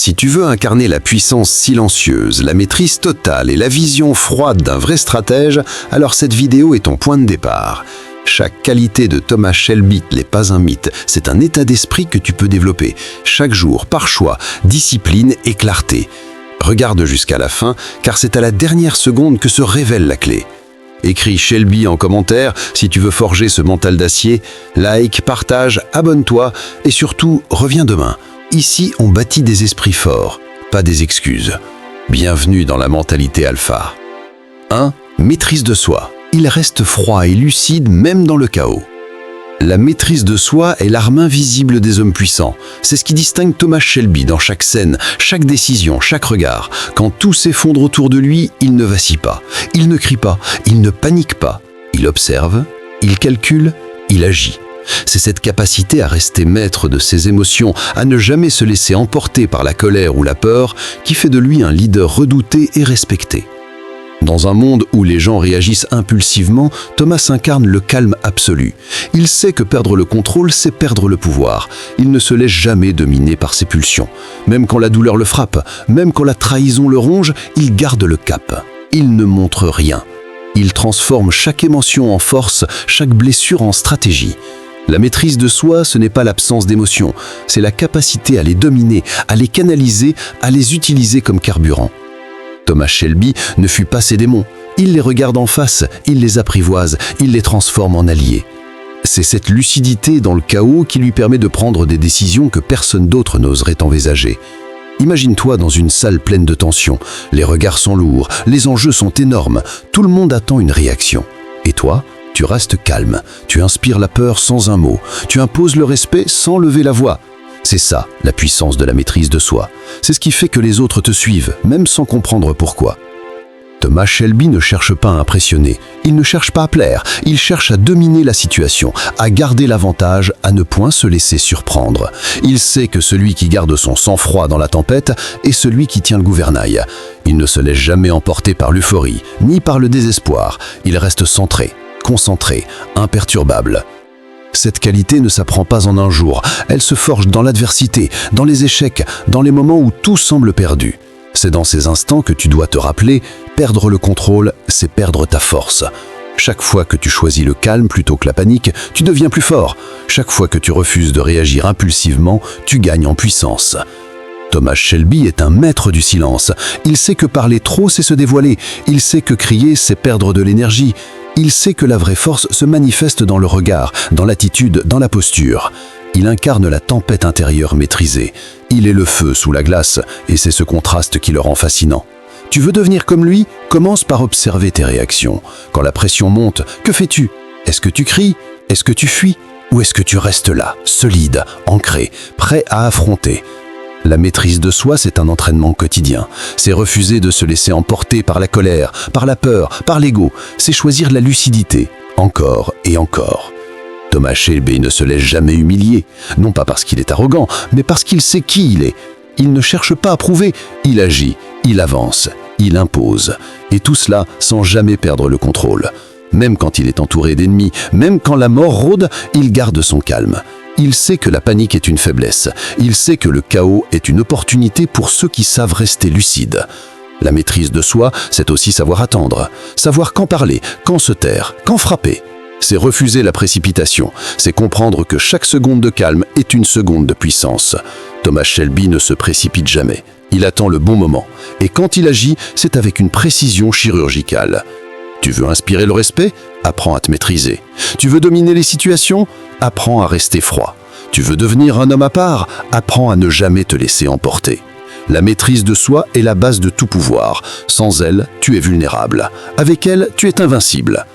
Si tu veux incarner la puissance silencieuse, la maîtrise totale et la vision froide d'un vrai stratège, alors cette vidéo est ton point de départ. Chaque qualité de Thomas Shelby n'est pas un mythe, c'est un état d'esprit que tu peux développer, chaque jour, par choix, discipline et clarté. Regarde jusqu'à la fin, car c'est à la dernière seconde que se révèle la clé. Écris Shelby en commentaire si tu veux forger ce mental d'acier, like, partage, abonne-toi et surtout, reviens demain. Ici, on bâtit des esprits forts, pas des excuses. Bienvenue dans la mentalité alpha. 1. Maîtrise de soi. Il reste froid et lucide même dans le chaos. La maîtrise de soi est l'arme invisible des hommes puissants. C'est ce qui distingue Thomas Shelby dans chaque scène, chaque décision, chaque regard. Quand tout s'effondre autour de lui, il ne vacille pas. Il ne crie pas, il ne panique pas. Il observe, il calcule, il agit. C'est cette capacité à rester maître de ses émotions, à ne jamais se laisser emporter par la colère ou la peur, qui fait de lui un leader redouté et respecté. Dans un monde où les gens réagissent impulsivement, Thomas incarne le calme absolu. Il sait que perdre le contrôle, c'est perdre le pouvoir. Il ne se laisse jamais dominer par ses pulsions. Même quand la douleur le frappe, même quand la trahison le ronge, il garde le cap. Il ne montre rien. Il transforme chaque émotion en force, chaque blessure en stratégie. La maîtrise de soi, ce n'est pas l'absence d'émotions, c'est la capacité à les dominer, à les canaliser, à les utiliser comme carburant. Thomas Shelby ne fuit pas ses démons. Il les regarde en face, il les apprivoise, il les transforme en alliés. C'est cette lucidité dans le chaos qui lui permet de prendre des décisions que personne d'autre n'oserait envisager. Imagine-toi dans une salle pleine de tension. Les regards sont lourds, les enjeux sont énormes, tout le monde attend une réaction. Et toi ? Tu restes calme, tu inspires la peur sans un mot, tu imposes le respect sans lever la voix. C'est ça, la puissance de la maîtrise de soi. C'est ce qui fait que les autres te suivent, même sans comprendre pourquoi. Thomas Shelby ne cherche pas à impressionner, il ne cherche pas à plaire, il cherche à dominer la situation, à garder l'avantage, à ne point se laisser surprendre. Il sait que celui qui garde son sang-froid dans la tempête est celui qui tient le gouvernail. Il ne se laisse jamais emporter par l'euphorie, ni par le désespoir, il reste centré. Concentré, imperturbable. Cette qualité ne s'apprend pas en un jour, elle se forge dans l'adversité, dans les échecs, dans les moments où tout semble perdu. C'est dans ces instants que tu dois te rappeler, perdre le contrôle, c'est perdre ta force. Chaque fois que tu choisis le calme plutôt que la panique, tu deviens plus fort. Chaque fois que tu refuses de réagir impulsivement, tu gagnes en puissance. Thomas Shelby est un maître du silence. Il sait que parler trop, c'est se dévoiler. Il sait que crier, c'est perdre de l'énergie. Il sait que la vraie force se manifeste dans le regard, dans l'attitude, dans la posture. Il incarne la tempête intérieure maîtrisée. Il est le feu sous la glace, et c'est ce contraste qui le rend fascinant. Tu veux devenir comme lui? Commence par observer tes réactions. Quand la pression monte, que fais-tu? Est-ce que tu cries? Est-ce que tu fuis? Ou est-ce que tu restes là, solide, ancré, prêt à affronter? La maîtrise de soi, c'est un entraînement quotidien. C'est refuser de se laisser emporter par la colère, par la peur, par l'ego. C'est choisir la lucidité, encore et encore. Thomas Shelby ne se laisse jamais humilier, non pas parce qu'il est arrogant, mais parce qu'il sait qui il est. Il ne cherche pas à prouver, il agit, il avance, il impose. Et tout cela sans jamais perdre le contrôle. Même quand il est entouré d'ennemis, même quand la mort rôde, il garde son calme. Il sait que la panique est une faiblesse. Il sait que le chaos est une opportunité pour ceux qui savent rester lucides. La maîtrise de soi, c'est aussi savoir attendre. Savoir quand parler, quand se taire, quand frapper. C'est refuser la précipitation. C'est comprendre que chaque seconde de calme est une seconde de puissance. Thomas Shelby ne se précipite jamais. Il attend le bon moment. Et quand il agit, c'est avec une précision chirurgicale. Tu veux inspirer le respect? Apprends à te maîtriser. Tu veux dominer les situations? Apprends à rester froid. Tu veux devenir un homme à part? Apprends à ne jamais te laisser emporter. La maîtrise de soi est la base de tout pouvoir. Sans elle, tu es vulnérable. Avec elle, tu es invincible.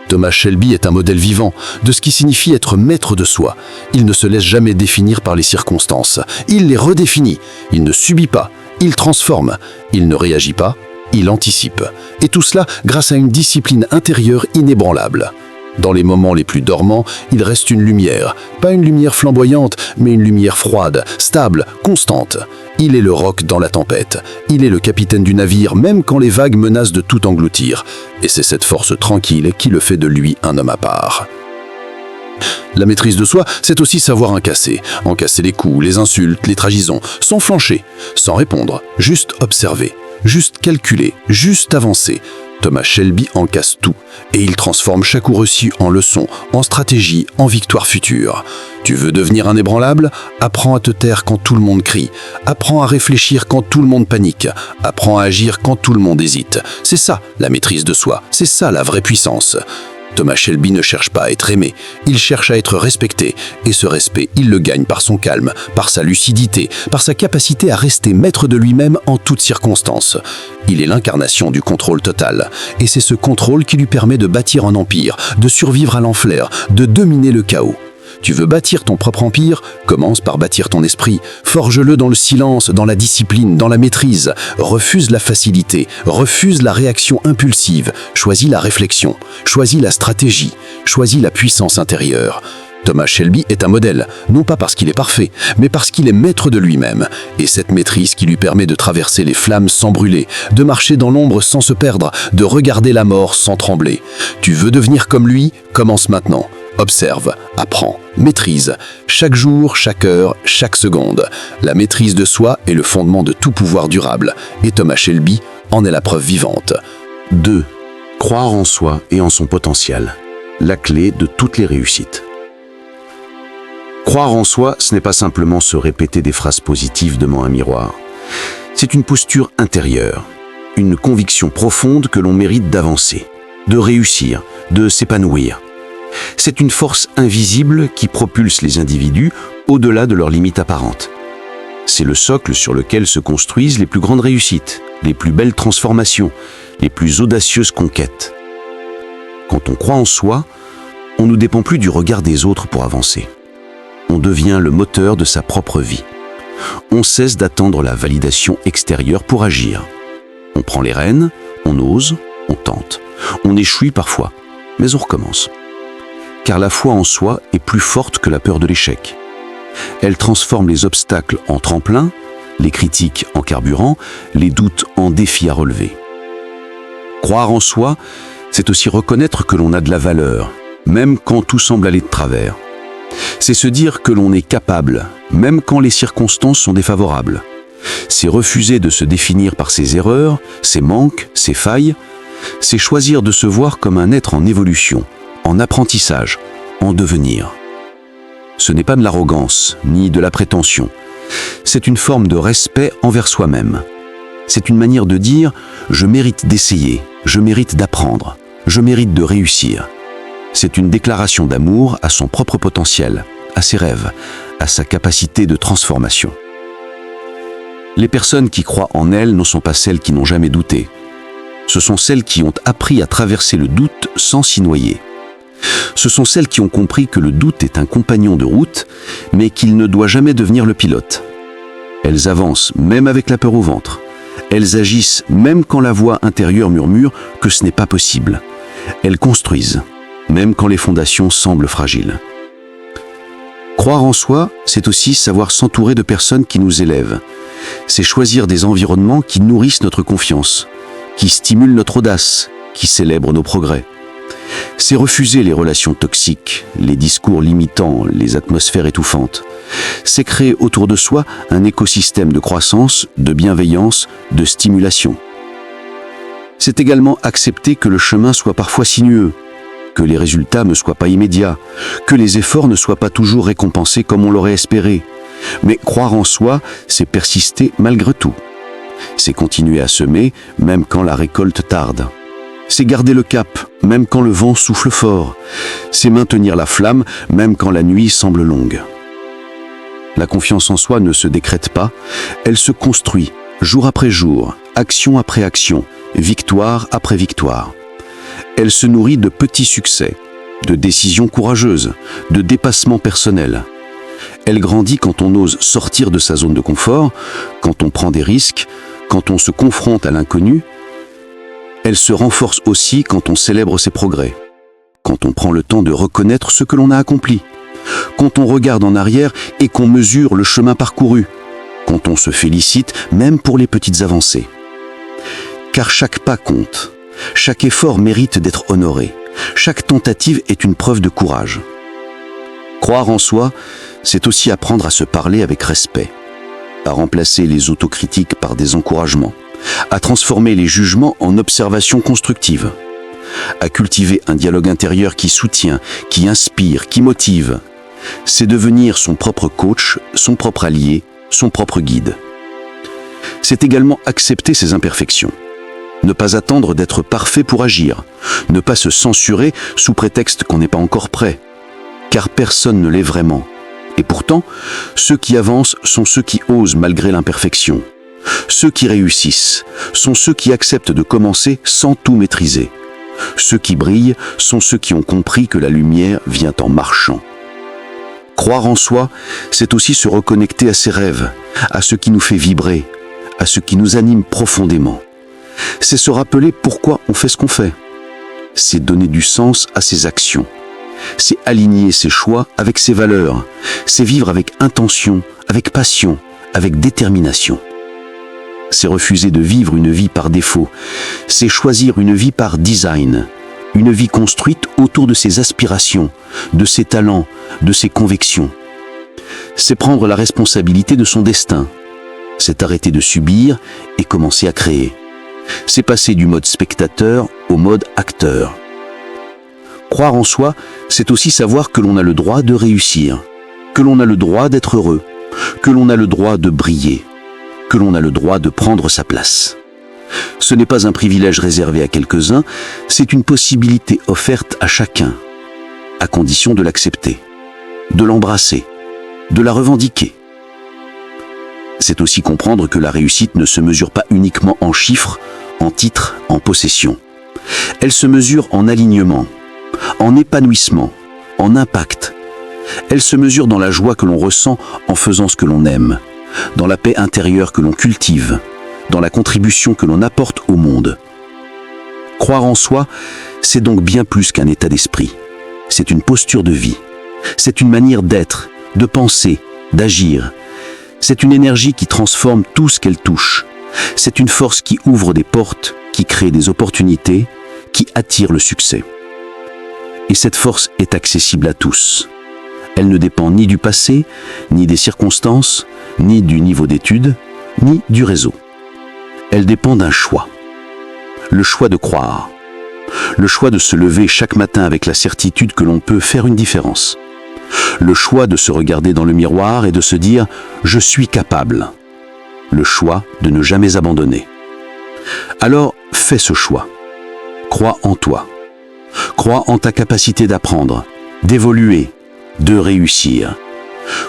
Thomas Shelby est un modèle vivant de ce qui signifie être maître de soi. Il ne se laisse jamais définir par les circonstances. Il les redéfinit. Il ne subit pas. Il transforme. Il ne réagit pas. Il anticipe. Et tout cela grâce à une discipline intérieure inébranlable. Dans les moments les plus dormants, il reste une lumière. Pas une lumière flamboyante, mais une lumière froide, stable, constante. Il est le roc dans la tempête. Il est le capitaine du navire, même quand les vagues menacent de tout engloutir. Et c'est cette force tranquille qui le fait de lui un homme à part. La maîtrise de soi, c'est aussi savoir encasser les coups, les insultes, les trahisons, sans flancher, sans répondre, juste observer, juste calculer, juste avancer. Thomas Shelby encasse tout, et il transforme chaque coup reçu en leçon, en stratégie, en victoire future. Tu veux devenir inébranlable? Apprends à te taire quand tout le monde crie. Apprends à réfléchir quand tout le monde panique. Apprends à agir quand tout le monde hésite. C'est ça, la maîtrise de soi. C'est ça, la vraie puissance. Thomas Shelby ne cherche pas à être aimé, il cherche à être respecté. Et ce respect, il le gagne par son calme, par sa lucidité, par sa capacité à rester maître de lui-même en toutes circonstances. Il est l'incarnation du contrôle total. Et c'est ce contrôle qui lui permet de bâtir un empire, de survivre à l'enfer, de dominer le chaos. Tu veux bâtir ton propre empire? Commence par bâtir ton esprit. Forge-le dans le silence, dans la discipline, dans la maîtrise. Refuse la facilité, refuse la réaction impulsive. Choisis la réflexion, choisis la stratégie, choisis la puissance intérieure. Thomas Shelby est un modèle, non pas parce qu'il est parfait, mais parce qu'il est maître de lui-même. Et cette maîtrise qui lui permet de traverser les flammes sans brûler, de marcher dans l'ombre sans se perdre, de regarder la mort sans trembler. Tu veux devenir comme lui? Commence maintenant. Observe, apprends, maîtrise, chaque jour, chaque heure, chaque seconde. La maîtrise de soi est le fondement de tout pouvoir durable, et Thomas Shelby en est la preuve vivante. 2. Croire en soi et en son potentiel. La clé de toutes les réussites. Croire en soi, ce n'est pas simplement se répéter des phrases positives devant un miroir. C'est une posture intérieure, une conviction profonde que l'on mérite d'avancer, de réussir, de s'épanouir. C'est une force invisible qui propulse les individus au-delà de leurs limites apparentes. C'est le socle sur lequel se construisent les plus grandes réussites, les plus belles transformations, les plus audacieuses conquêtes. Quand on croit en soi, on ne dépend plus du regard des autres pour avancer. On devient le moteur de sa propre vie. On cesse d'attendre la validation extérieure pour agir. On prend les rênes, on ose, on tente. On échoue parfois, mais on recommence. Car la foi en soi est plus forte que la peur de l'échec. Elle transforme les obstacles en tremplin, les critiques en carburant, les doutes en défis à relever. Croire en soi, c'est aussi reconnaître que l'on a de la valeur, même quand tout semble aller de travers. C'est se dire que l'on est capable, même quand les circonstances sont défavorables. C'est refuser de se définir par ses erreurs, ses manques, ses failles. C'est choisir de se voir comme un être en évolution, en apprentissage, en devenir. Ce n'est pas de l'arrogance, ni de la prétention. C'est une forme de respect envers soi-même. C'est une manière de dire « je mérite d'essayer, je mérite d'apprendre, je mérite de réussir ». C'est une déclaration d'amour à son propre potentiel, à ses rêves, à sa capacité de transformation. Les personnes qui croient en elles ne sont pas celles qui n'ont jamais douté. Ce sont celles qui ont appris à traverser le doute sans s'y noyer. Ce sont celles qui ont compris que le doute est un compagnon de route, mais qu'il ne doit jamais devenir le pilote. Elles avancent même avec la peur au ventre. Elles agissent même quand la voix intérieure murmure que ce n'est pas possible. Elles construisent, même quand les fondations semblent fragiles. Croire en soi, c'est aussi savoir s'entourer de personnes qui nous élèvent. C'est choisir des environnements qui nourrissent notre confiance, qui stimulent notre audace, qui célèbrent nos progrès. C'est refuser les relations toxiques, les discours limitants, les atmosphères étouffantes. C'est créer autour de soi un écosystème de croissance, de bienveillance, de stimulation. C'est également accepter que le chemin soit parfois sinueux, que les résultats ne soient pas immédiats, que les efforts ne soient pas toujours récompensés comme on l'aurait espéré. Mais croire en soi, c'est persister malgré tout. C'est continuer à semer, même quand la récolte tarde. C'est garder le cap, même quand le vent souffle fort. C'est maintenir la flamme, même quand la nuit semble longue. La confiance en soi ne se décrète pas, elle se construit, jour après jour, action après action, victoire après victoire. Elle se nourrit de petits succès, de décisions courageuses, de dépassements personnels. Elle grandit quand on ose sortir de sa zone de confort, quand on prend des risques, quand on se confronte à l'inconnu. Elle se renforce aussi quand on célèbre ses progrès, quand on prend le temps de reconnaître ce que l'on a accompli, quand on regarde en arrière et qu'on mesure le chemin parcouru, quand on se félicite même pour les petites avancées. Car chaque pas compte, chaque effort mérite d'être honoré, chaque tentative est une preuve de courage. Croire en soi, c'est aussi apprendre à se parler avec respect, à remplacer les autocritiques par des encouragements, à transformer les jugements en observations constructives, à cultiver un dialogue intérieur qui soutient, qui inspire, qui motive. C'est devenir son propre coach, son propre allié, son propre guide. C'est également accepter ses imperfections. Ne pas attendre d'être parfait pour agir. Ne pas se censurer sous prétexte qu'on n'est pas encore prêt. Car personne ne l'est vraiment. Et pourtant, ceux qui avancent sont ceux qui osent malgré l'imperfection. Ceux qui réussissent sont ceux qui acceptent de commencer sans tout maîtriser. Ceux qui brillent sont ceux qui ont compris que la lumière vient en marchant. Croire en soi, c'est aussi se reconnecter à ses rêves, à ce qui nous fait vibrer, à ce qui nous anime profondément. C'est se rappeler pourquoi on fait ce qu'on fait. C'est donner du sens à ses actions. C'est aligner ses choix avec ses valeurs. C'est vivre avec intention, avec passion, avec détermination. C'est refuser de vivre une vie par défaut. C'est choisir une vie par design. Une vie construite autour de ses aspirations, de ses talents, de ses convictions. C'est prendre la responsabilité de son destin. C'est arrêter de subir et commencer à créer. C'est passer du mode spectateur au mode acteur. Croire en soi, c'est aussi savoir que l'on a le droit de réussir, que l'on a le droit d'être heureux, que l'on a le droit de briller, que l'on a le droit de prendre sa place. Ce n'est pas un privilège réservé à quelques-uns, c'est une possibilité offerte à chacun, à condition de l'accepter, de l'embrasser, de la revendiquer. C'est aussi comprendre que la réussite ne se mesure pas uniquement en chiffres, en titres, en possession. Elle se mesure en alignement, en épanouissement, en impact. Elle se mesure dans la joie que l'on ressent en faisant ce que l'on aime, dans la paix intérieure que l'on cultive, dans la contribution que l'on apporte au monde. Croire en soi, c'est donc bien plus qu'un état d'esprit. C'est une posture de vie. C'est une manière d'être, de penser, d'agir. C'est une énergie qui transforme tout ce qu'elle touche. C'est une force qui ouvre des portes, qui crée des opportunités, qui attire le succès. Et cette force est accessible à tous. Elle ne dépend ni du passé, ni des circonstances, ni du niveau d'études, ni du réseau. Elle dépend d'un choix. Le choix de croire. Le choix de se lever chaque matin avec la certitude que l'on peut faire une différence. Le choix de se regarder dans le miroir et de se dire « je suis capable ». Le choix de ne jamais abandonner. Alors, fais ce choix. Crois en toi. Crois en ta capacité d'apprendre, d'évoluer, de réussir.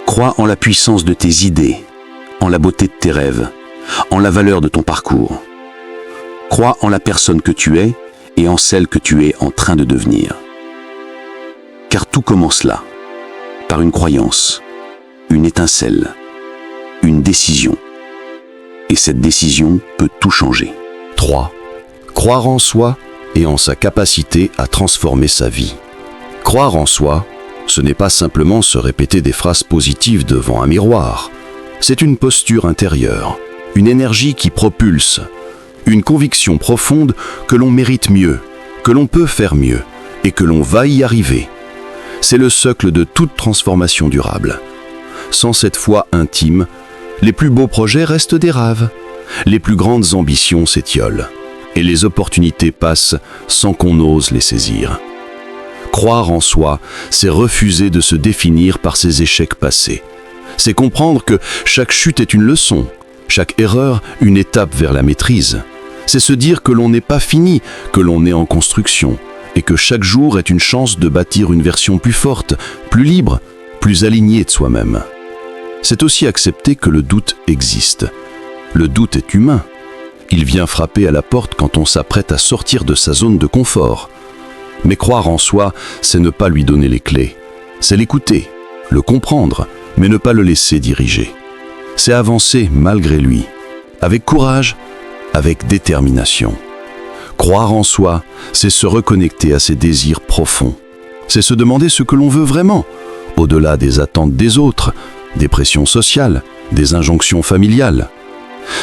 Crois en la puissance de tes idées, en la beauté de tes rêves, en la valeur de ton parcours. Crois en la personne que tu es et en celle que tu es en train de devenir. Car tout commence là, par une croyance, une étincelle, une décision. Et cette décision peut tout changer. 3. Croire en soi et en sa capacité à transformer sa vie. Croire en soi, ce n'est pas simplement se répéter des phrases positives devant un miroir. C'est une posture intérieure, une énergie qui propulse, une conviction profonde que l'on mérite mieux, que l'on peut faire mieux et que l'on va y arriver. C'est le socle de toute transformation durable. Sans cette foi intime, les plus beaux projets restent des rêves, les plus grandes ambitions s'étiolent, et les opportunités passent sans qu'on ose les saisir. Croire en soi, c'est refuser de se définir par ses échecs passés. C'est comprendre que chaque chute est une leçon, chaque erreur une étape vers la maîtrise. C'est se dire que l'on n'est pas fini, que l'on est en construction, et que chaque jour est une chance de bâtir une version plus forte, plus libre, plus alignée de soi-même. C'est aussi accepter que le doute existe. Le doute est humain. Il vient frapper à la porte quand on s'apprête à sortir de sa zone de confort. Mais croire en soi, c'est ne pas lui donner les clés. C'est l'écouter, le comprendre, mais ne pas le laisser diriger. C'est avancer malgré lui, avec courage, avec détermination. Croire en soi, c'est se reconnecter à ses désirs profonds. C'est se demander ce que l'on veut vraiment, au-delà des attentes des autres, des pressions sociales, des injonctions familiales.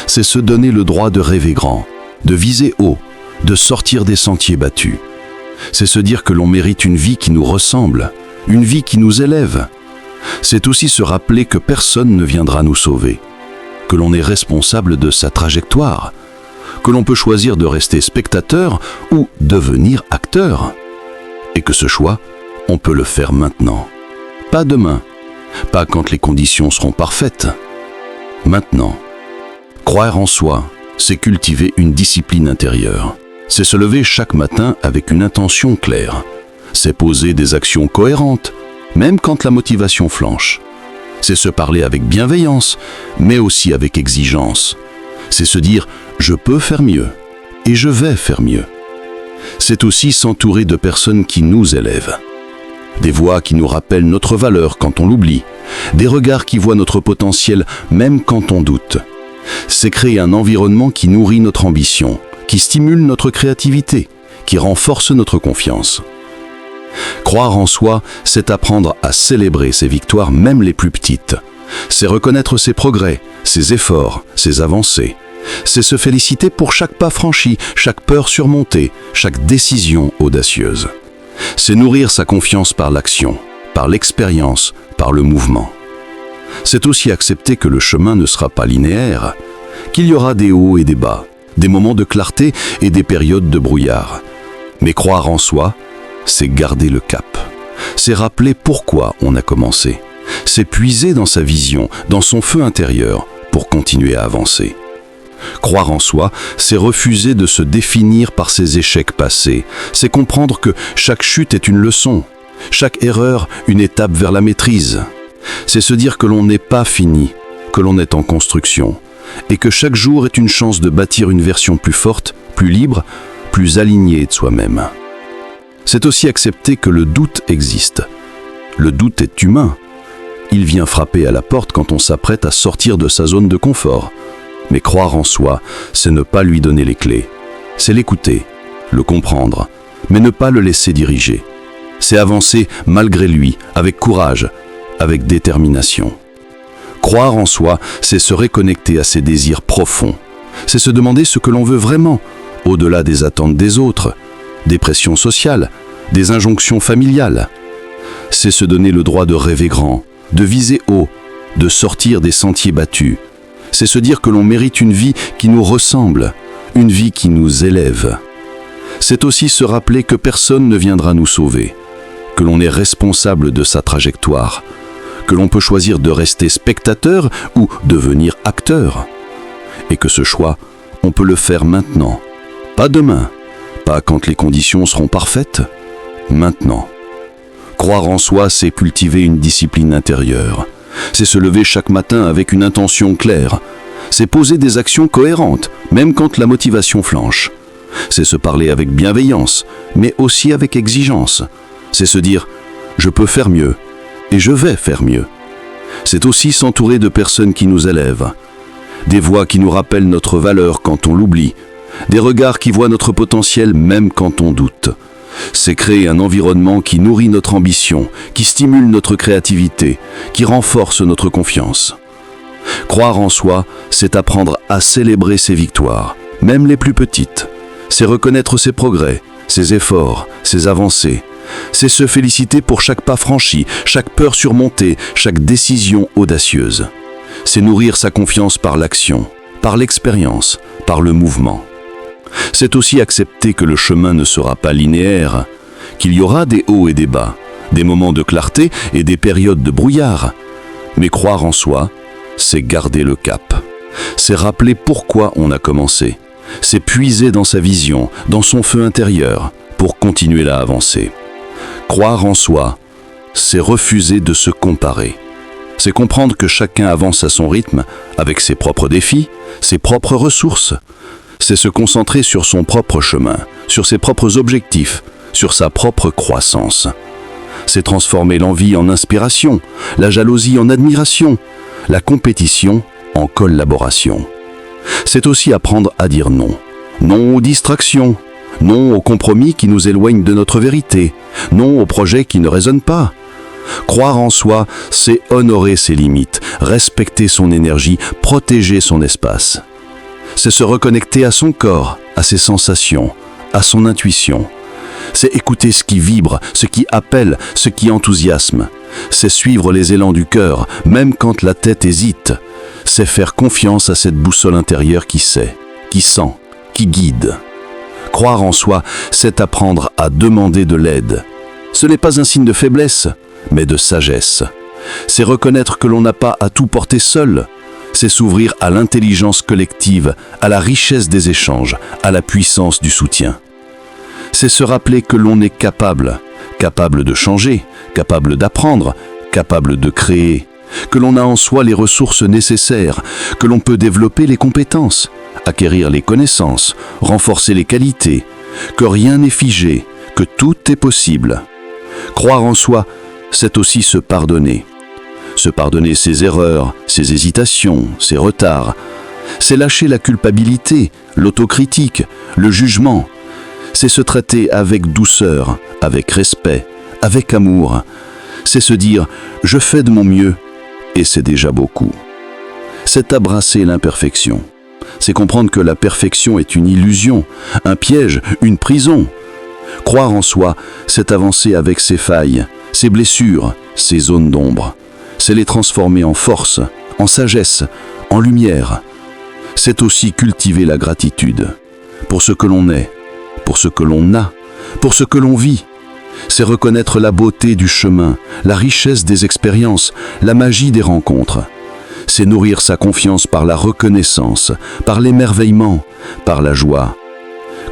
C'est se donner le droit de rêver grand, de viser haut, de sortir des sentiers battus. C'est se dire que l'on mérite une vie qui nous ressemble, une vie qui nous élève, C'est aussi se rappeler que personne ne viendra nous sauver, que l'on est responsable de sa trajectoire, que l'on peut choisir de rester spectateur ou devenir acteur, et que ce choix, on peut le faire maintenant, pas demain, pas quand les conditions seront parfaites, maintenant. Croire en soi, c'est cultiver une discipline intérieure. C'est se lever chaque matin avec une intention claire. C'est poser des actions cohérentes, même quand la motivation flanche. C'est se parler avec bienveillance, mais aussi avec exigence. C'est se dire « je peux faire mieux » et « je vais faire mieux ». C'est aussi s'entourer de personnes qui nous élèvent. Des voix qui nous rappellent notre valeur quand on l'oublie. Des regards qui voient notre potentiel même quand on doute. C'est créer un environnement qui nourrit notre ambition, qui stimule notre créativité, qui renforce notre confiance. Croire en soi, c'est apprendre à célébrer ses victoires, même les plus petites. C'est reconnaître ses progrès, ses efforts, ses avancées. C'est se féliciter pour chaque pas franchi, chaque peur surmontée, chaque décision audacieuse. C'est nourrir sa confiance par l'action, par l'expérience, par le mouvement. C'est aussi accepter que le chemin ne sera pas linéaire, qu'il y aura des hauts et des bas, des moments de clarté et des périodes de brouillard. Mais croire en soi, c'est garder le cap. C'est rappeler pourquoi on a commencé. C'est puiser dans sa vision, dans son feu intérieur, pour continuer à avancer. Croire en soi, c'est refuser de se définir par ses échecs passés. C'est comprendre que chaque chute est une leçon, chaque erreur une étape vers la maîtrise. C'est se dire que l'on n'est pas fini, que l'on est en construction, et que chaque jour est une chance de bâtir une version plus forte, plus libre, plus alignée de soi-même. C'est aussi accepter que le doute existe. Le doute est humain. Il vient frapper à la porte quand on s'apprête à sortir de sa zone de confort. Mais croire en soi, c'est ne pas lui donner les clés. C'est l'écouter, le comprendre, mais ne pas le laisser diriger. C'est avancer malgré lui, avec courage, avec détermination. Croire en soi, c'est se reconnecter à ses désirs profonds. C'est se demander ce que l'on veut vraiment, au-delà des attentes des autres, des pressions sociales, des injonctions familiales. C'est se donner le droit de rêver grand, de viser haut, de sortir des sentiers battus. C'est se dire que l'on mérite une vie qui nous ressemble, une vie qui nous élève. C'est aussi se rappeler que personne ne viendra nous sauver, que l'on est responsable de sa trajectoire, que l'on peut choisir de rester spectateur ou devenir acteur, et que ce choix, on peut le faire maintenant, pas demain, pas quand les conditions seront parfaites, maintenant. Croire en soi, c'est cultiver une discipline intérieure. C'est se lever chaque matin avec une intention claire. C'est poser des actions cohérentes, même quand la motivation flanche. C'est se parler avec bienveillance, mais aussi avec exigence. C'est se dire « je peux faire mieux » et « je vais faire mieux ». C'est aussi s'entourer de personnes qui nous élèvent. Des voix qui nous rappellent notre valeur quand on l'oublie. Des regards qui voient notre potentiel même quand on doute. C'est créer un environnement qui nourrit notre ambition, qui stimule notre créativité, qui renforce notre confiance. Croire en soi, c'est apprendre à célébrer ses victoires, même les plus petites. C'est reconnaître ses progrès, ses efforts, ses avancées. C'est se féliciter pour chaque pas franchi, chaque peur surmontée, chaque décision audacieuse. C'est nourrir sa confiance par l'action, par l'expérience, par le mouvement. C'est aussi accepter que le chemin ne sera pas linéaire, qu'il y aura des hauts et des bas, des moments de clarté et des périodes de brouillard. Mais croire en soi, c'est garder le cap. C'est rappeler pourquoi on a commencé. C'est puiser dans sa vision, dans son feu intérieur, pour continuer à avancer. Croire en soi, c'est refuser de se comparer. C'est comprendre que chacun avance à son rythme, avec ses propres défis, ses propres ressources. C'est se concentrer sur son propre chemin, sur ses propres objectifs, sur sa propre croissance. C'est transformer l'envie en inspiration, la jalousie en admiration, la compétition en collaboration. C'est aussi apprendre à dire non. Non aux distractions, non aux compromis qui nous éloignent de notre vérité, non aux projets qui ne résonnent pas. Croire en soi, c'est honorer ses limites, respecter son énergie, protéger son espace. C'est se reconnecter à son corps, à ses sensations, à son intuition. C'est écouter ce qui vibre, ce qui appelle, ce qui enthousiasme. C'est suivre les élans du cœur, même quand la tête hésite. C'est faire confiance à cette boussole intérieure qui sait, qui sent, qui guide. Croire en soi, c'est apprendre à demander de l'aide. Ce n'est pas un signe de faiblesse, mais de sagesse. C'est reconnaître que l'on n'a pas à tout porter seul. C'est s'ouvrir à l'intelligence collective, à la richesse des échanges, à la puissance du soutien. C'est se rappeler que l'on est capable de changer, capable d'apprendre, capable de créer, que l'on a en soi les ressources nécessaires, que l'on peut développer les compétences, acquérir les connaissances, renforcer les qualités, que rien n'est figé, que tout est possible. Croire en soi, c'est aussi se pardonner. Se pardonner ses erreurs, ses hésitations, ses retards. C'est lâcher la culpabilité, l'autocritique, le jugement. C'est se traiter avec douceur, avec respect, avec amour. C'est se dire « je fais de mon mieux » et c'est déjà beaucoup. C'est abrasser l'imperfection. C'est comprendre que la perfection est une illusion, un piège, une prison. Croire en soi, c'est avancer avec ses failles, ses blessures, ses zones d'ombre. C'est les transformer en force, en sagesse, en lumière. C'est aussi cultiver la gratitude pour ce que l'on est, pour ce que l'on a, pour ce que l'on vit. C'est reconnaître la beauté du chemin, la richesse des expériences, la magie des rencontres. C'est nourrir sa confiance par la reconnaissance, par l'émerveillement, par la joie.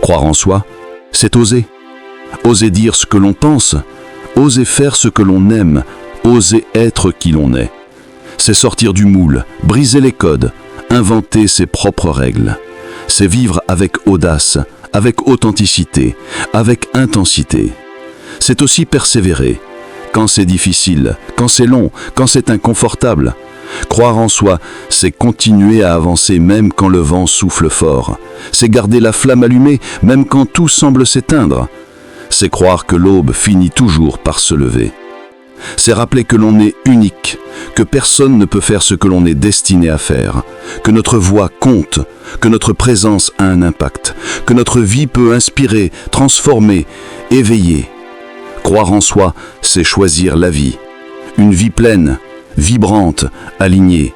Croire en soi, c'est oser. Oser dire ce que l'on pense, oser faire ce que l'on aime, oser être qui l'on est. C'est sortir du moule, briser les codes, inventer ses propres règles. C'est vivre avec audace, avec authenticité, avec intensité. C'est aussi persévérer, quand c'est difficile, quand c'est long, quand c'est inconfortable. Croire en soi, c'est continuer à avancer même quand le vent souffle fort. C'est garder la flamme allumée même quand tout semble s'éteindre. C'est croire que l'aube finit toujours par se lever. C'est rappeler que l'on est unique, que personne ne peut faire ce que l'on est destiné à faire, que notre voix compte, que notre présence a un impact, que notre vie peut inspirer, transformer, éveiller. Croire en soi, c'est choisir la vie. Une vie pleine, vibrante, alignée.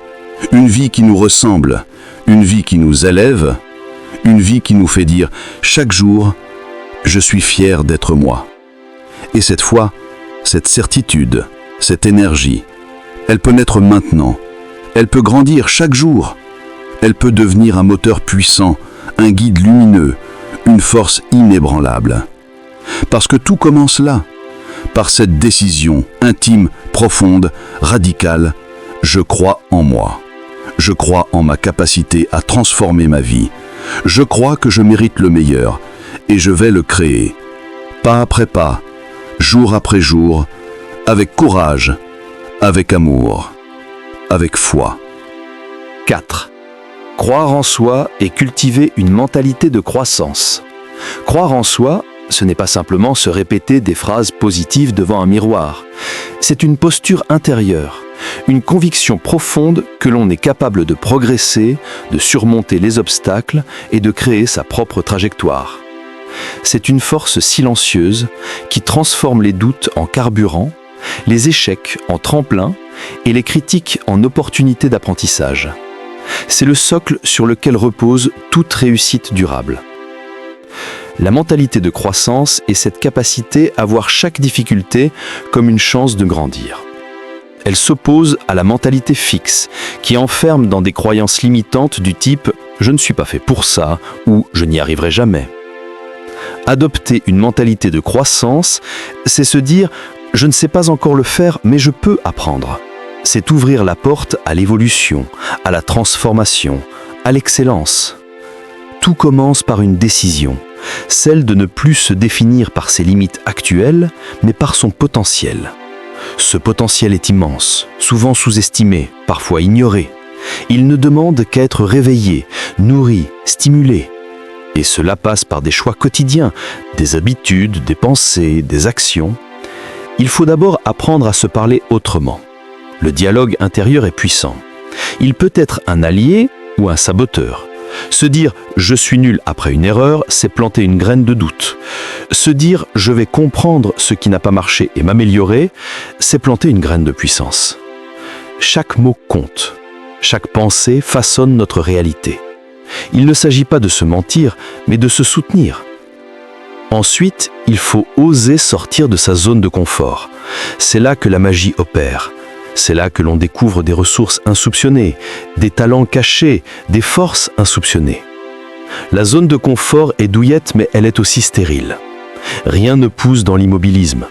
Une vie qui nous ressemble, une vie qui nous élève, une vie qui nous fait dire chaque jour « Je suis fier d'être moi ». Et cette foi, cette certitude, cette énergie, elle peut naître maintenant, elle peut grandir chaque jour, elle peut devenir un moteur puissant, un guide lumineux, une force inébranlable. Parce que tout commence là, par cette décision intime, profonde, radicale. Je crois en moi. Je crois en ma capacité à transformer ma vie. Je crois que je mérite le meilleur et je vais le créer, pas après pas, jour après jour, avec courage, avec amour, avec foi. 4. Croire en soi et cultiver une mentalité de croissance. Croire en soi, ce n'est pas simplement se répéter des phrases positives devant un miroir. C'est une posture intérieure, une conviction profonde que l'on est capable de progresser, de surmonter les obstacles et de créer sa propre trajectoire. C'est une force silencieuse qui transforme les doutes en carburant, les échecs en tremplin et les critiques en opportunités d'apprentissage. C'est le socle sur lequel repose toute réussite durable. La mentalité de croissance est cette capacité à voir chaque difficulté comme une chance de grandir. Elle s'oppose à la mentalité fixe, qui enferme dans des croyances limitantes du type « je ne suis pas fait pour ça » ou « je n'y arriverai jamais ». Adopter une mentalité de croissance, c'est se dire « je ne sais pas encore le faire, mais je peux apprendre ». C'est ouvrir la porte à l'évolution, à la transformation, à l'excellence. Tout commence par une décision, celle de ne plus se définir par ses limites actuelles, mais par son potentiel. Ce potentiel est immense, souvent sous-estimé, parfois ignoré. Il ne demande qu'à être réveillé, nourri, stimulé. Et cela passe par des choix quotidiens, des habitudes, des pensées, des actions. Il faut d'abord apprendre à se parler autrement. Le dialogue intérieur est puissant. Il peut être un allié ou un saboteur. Se dire « je suis nul après une erreur », c'est planter une graine de doute. Se dire « je vais comprendre ce qui n'a pas marché et m'améliorer », c'est planter une graine de puissance. Chaque mot compte. Chaque pensée façonne notre réalité. Il ne s'agit pas de se mentir, mais de se soutenir. Ensuite, il faut oser sortir de sa zone de confort. C'est là que la magie opère. C'est là que l'on découvre des ressources insoupçonnées, des talents cachés, des forces insoupçonnées. La zone de confort est douillette, mais elle est aussi stérile. Rien ne pousse dans l'immobilisme.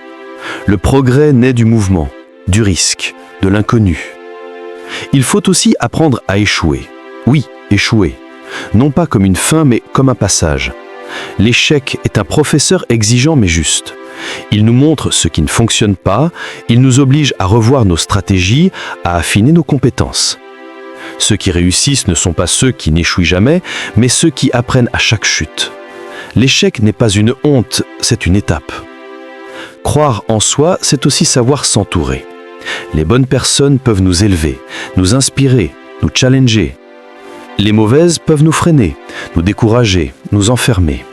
Le progrès naît du mouvement, du risque, de l'inconnu. Il faut aussi apprendre à échouer. Oui, échouer. Non pas comme une fin, mais comme un passage. L'échec est un professeur exigeant mais juste. Il nous montre ce qui ne fonctionne pas, il nous oblige à revoir nos stratégies, à affiner nos compétences. Ceux qui réussissent ne sont pas ceux qui n'échouent jamais, mais ceux qui apprennent à chaque chute. L'échec n'est pas une honte, c'est une étape. Croire en soi, c'est aussi savoir s'entourer. Les bonnes personnes peuvent nous élever, nous inspirer, nous challenger. Les mauvaises peuvent nous freiner, nous décourager, nous enfermer.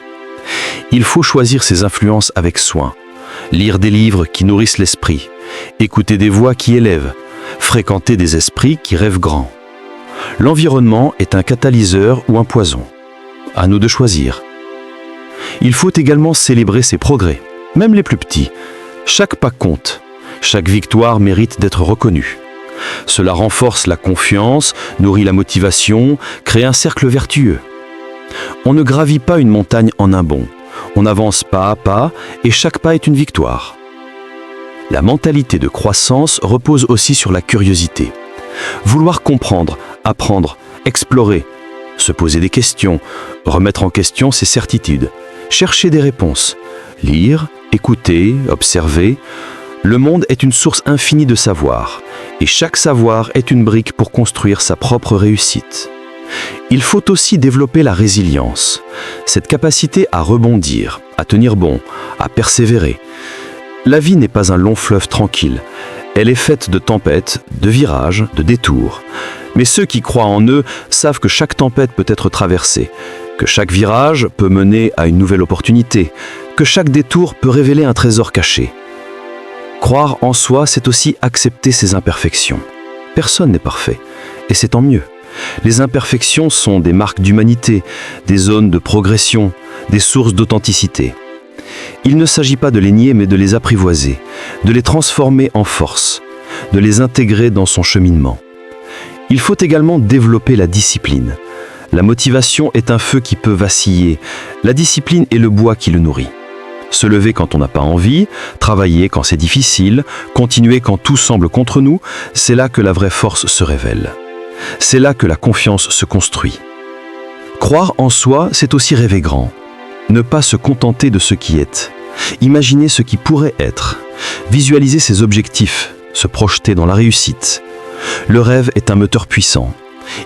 Il faut choisir ses influences avec soin, lire des livres qui nourrissent l'esprit, écouter des voix qui élèvent, fréquenter des esprits qui rêvent grand. L'environnement est un catalyseur ou un poison. À nous de choisir. Il faut également célébrer ses progrès, même les plus petits. Chaque pas compte, chaque victoire mérite d'être reconnue. Cela renforce la confiance, nourrit la motivation, crée un cercle vertueux. On ne gravit pas une montagne en un bond. On avance pas à pas et chaque pas est une victoire. La mentalité de croissance repose aussi sur la curiosité. Vouloir comprendre, apprendre, explorer, se poser des questions, remettre en question ses certitudes, chercher des réponses, lire, écouter, observer. Le monde est une source infinie de savoir, et chaque savoir est une brique pour construire sa propre réussite. Il faut aussi développer la résilience, cette capacité à rebondir, à tenir bon, à persévérer. La vie n'est pas un long fleuve tranquille, elle est faite de tempêtes, de virages, de détours. Mais ceux qui croient en eux savent que chaque tempête peut être traversée, que chaque virage peut mener à une nouvelle opportunité, que chaque détour peut révéler un trésor caché. Croire en soi, c'est aussi accepter ses imperfections. Personne n'est parfait, et c'est tant mieux. Les imperfections sont des marques d'humanité, des zones de progression, des sources d'authenticité. Il ne s'agit pas de les nier, mais de les apprivoiser, de les transformer en force, de les intégrer dans son cheminement. Il faut également développer la discipline. La motivation est un feu qui peut vaciller, la discipline est le bois qui le nourrit. Se lever quand on n'a pas envie, travailler quand c'est difficile, continuer quand tout semble contre nous, c'est là que la vraie force se révèle. C'est là que la confiance se construit. Croire en soi, c'est aussi rêver grand. Ne pas se contenter de ce qui est. Imaginer ce qui pourrait être. Visualiser ses objectifs, se projeter dans la réussite. Le rêve est un moteur puissant.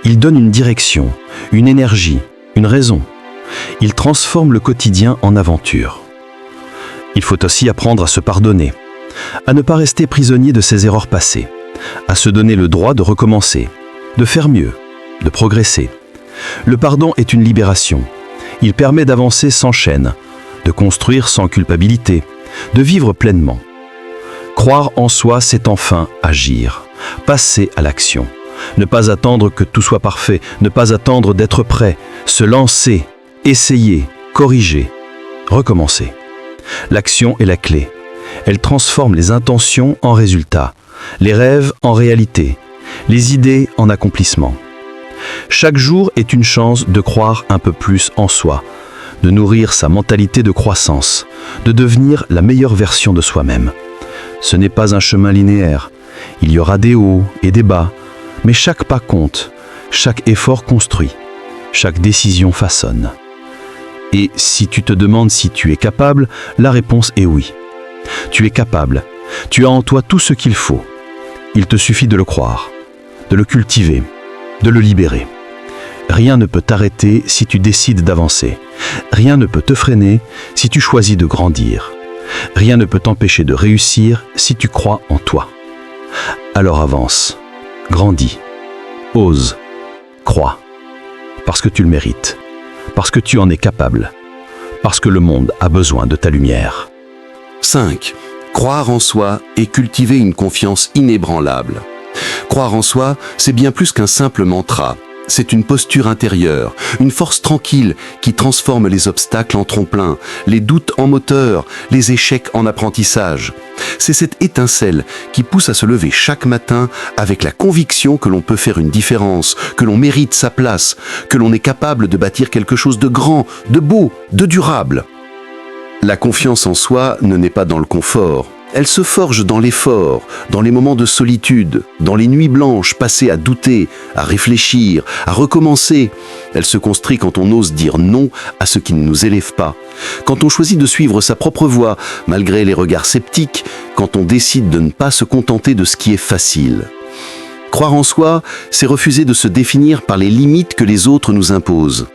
Il donne une direction, une énergie, une raison. Il transforme le quotidien en aventure. Il faut aussi apprendre à se pardonner, à ne pas rester prisonnier de ses erreurs passées, à se donner le droit de recommencer, de faire mieux, de progresser. Le pardon est une libération. Il permet d'avancer sans chaîne, de construire sans culpabilité, de vivre pleinement. Croire en soi, c'est enfin agir, passer à l'action. Ne pas attendre que tout soit parfait, ne pas attendre d'être prêt, se lancer, essayer, corriger, recommencer. L'action est la clé. Elle transforme les intentions en résultats, les rêves en réalité, les idées en accomplissement. Chaque jour est une chance de croire un peu plus en soi, de nourrir sa mentalité de croissance, de devenir la meilleure version de soi-même. Ce n'est pas un chemin linéaire. Il y aura des hauts et des bas, mais chaque pas compte, chaque effort construit, chaque décision façonne. Et si tu te demandes si tu es capable, la réponse est oui. Tu es capable. Tu as en toi tout ce qu'il faut. Il te suffit de le croire, de le cultiver, de le libérer. Rien ne peut t'arrêter si tu décides d'avancer. Rien ne peut te freiner si tu choisis de grandir. Rien ne peut t'empêcher de réussir si tu crois en toi. Alors avance, grandis, ose, crois. parce que tu le mérites, parce que tu en es capable, parce que le monde a besoin de ta lumière. 5. Croire en soi et cultiver une confiance inébranlable. Croire en soi, c'est bien plus qu'un simple mantra. C'est une posture intérieure, une force tranquille qui transforme les obstacles en tremplin, les doutes en moteur, les échecs en apprentissage. C'est cette étincelle qui pousse à se lever chaque matin avec la conviction que l'on peut faire une différence, que l'on mérite sa place, que l'on est capable de bâtir quelque chose de grand, de beau, de durable. La confiance en soi ne naît pas dans le confort. Elle se forge dans l'effort, dans les moments de solitude, dans les nuits blanches passées à douter, à réfléchir, à recommencer. Elle se construit quand on ose dire non à ce qui ne nous élève pas, quand on choisit de suivre sa propre voie, malgré les regards sceptiques, quand on décide de ne pas se contenter de ce qui est facile. Croire en soi, c'est refuser de se définir par les limites que les autres nous imposent.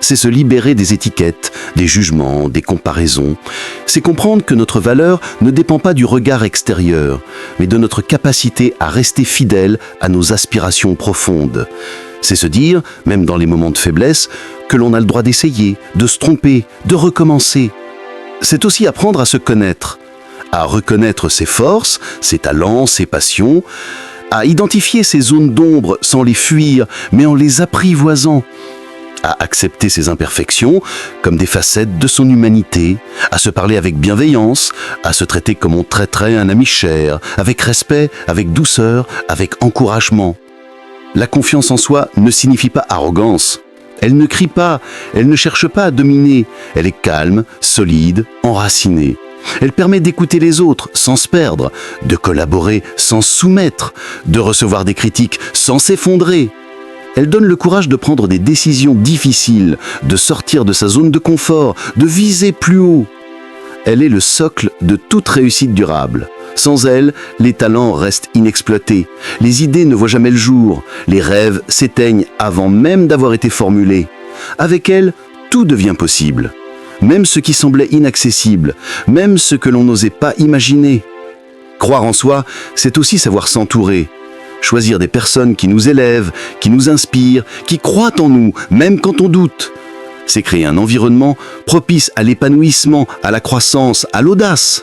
C'est se libérer des étiquettes, des jugements, des comparaisons. C'est comprendre que notre valeur ne dépend pas du regard extérieur, mais de notre capacité à rester fidèle à nos aspirations profondes. C'est se dire, même dans les moments de faiblesse, que l'on a le droit d'essayer, de se tromper, de recommencer. C'est aussi apprendre à se connaître, à reconnaître ses forces, ses talents, ses passions, à identifier ses zones d'ombre sans les fuir, mais en les apprivoisant, à accepter ses imperfections comme des facettes de son humanité, à se parler avec bienveillance, à se traiter comme on traiterait un ami cher, avec respect, avec douceur, avec encouragement. La confiance en soi ne signifie pas arrogance. Elle ne crie pas, elle ne cherche pas à dominer, elle est calme, solide, enracinée. Elle permet d'écouter les autres sans se perdre, de collaborer sans se soumettre, de recevoir des critiques sans s'effondrer. Elle donne le courage de prendre des décisions difficiles, de sortir de sa zone de confort, de viser plus haut. Elle est le socle de toute réussite durable. Sans elle, les talents restent inexploités, les idées ne voient jamais le jour, les rêves s'éteignent avant même d'avoir été formulés. Avec elle, tout devient possible. Même ce qui semblait inaccessible, même ce que l'on n'osait pas imaginer. Croire en soi, c'est aussi savoir s'entourer. Choisir des personnes qui nous élèvent, qui nous inspirent, qui croient en nous, même quand on doute. C'est créer un environnement propice à l'épanouissement, à la croissance, à l'audace.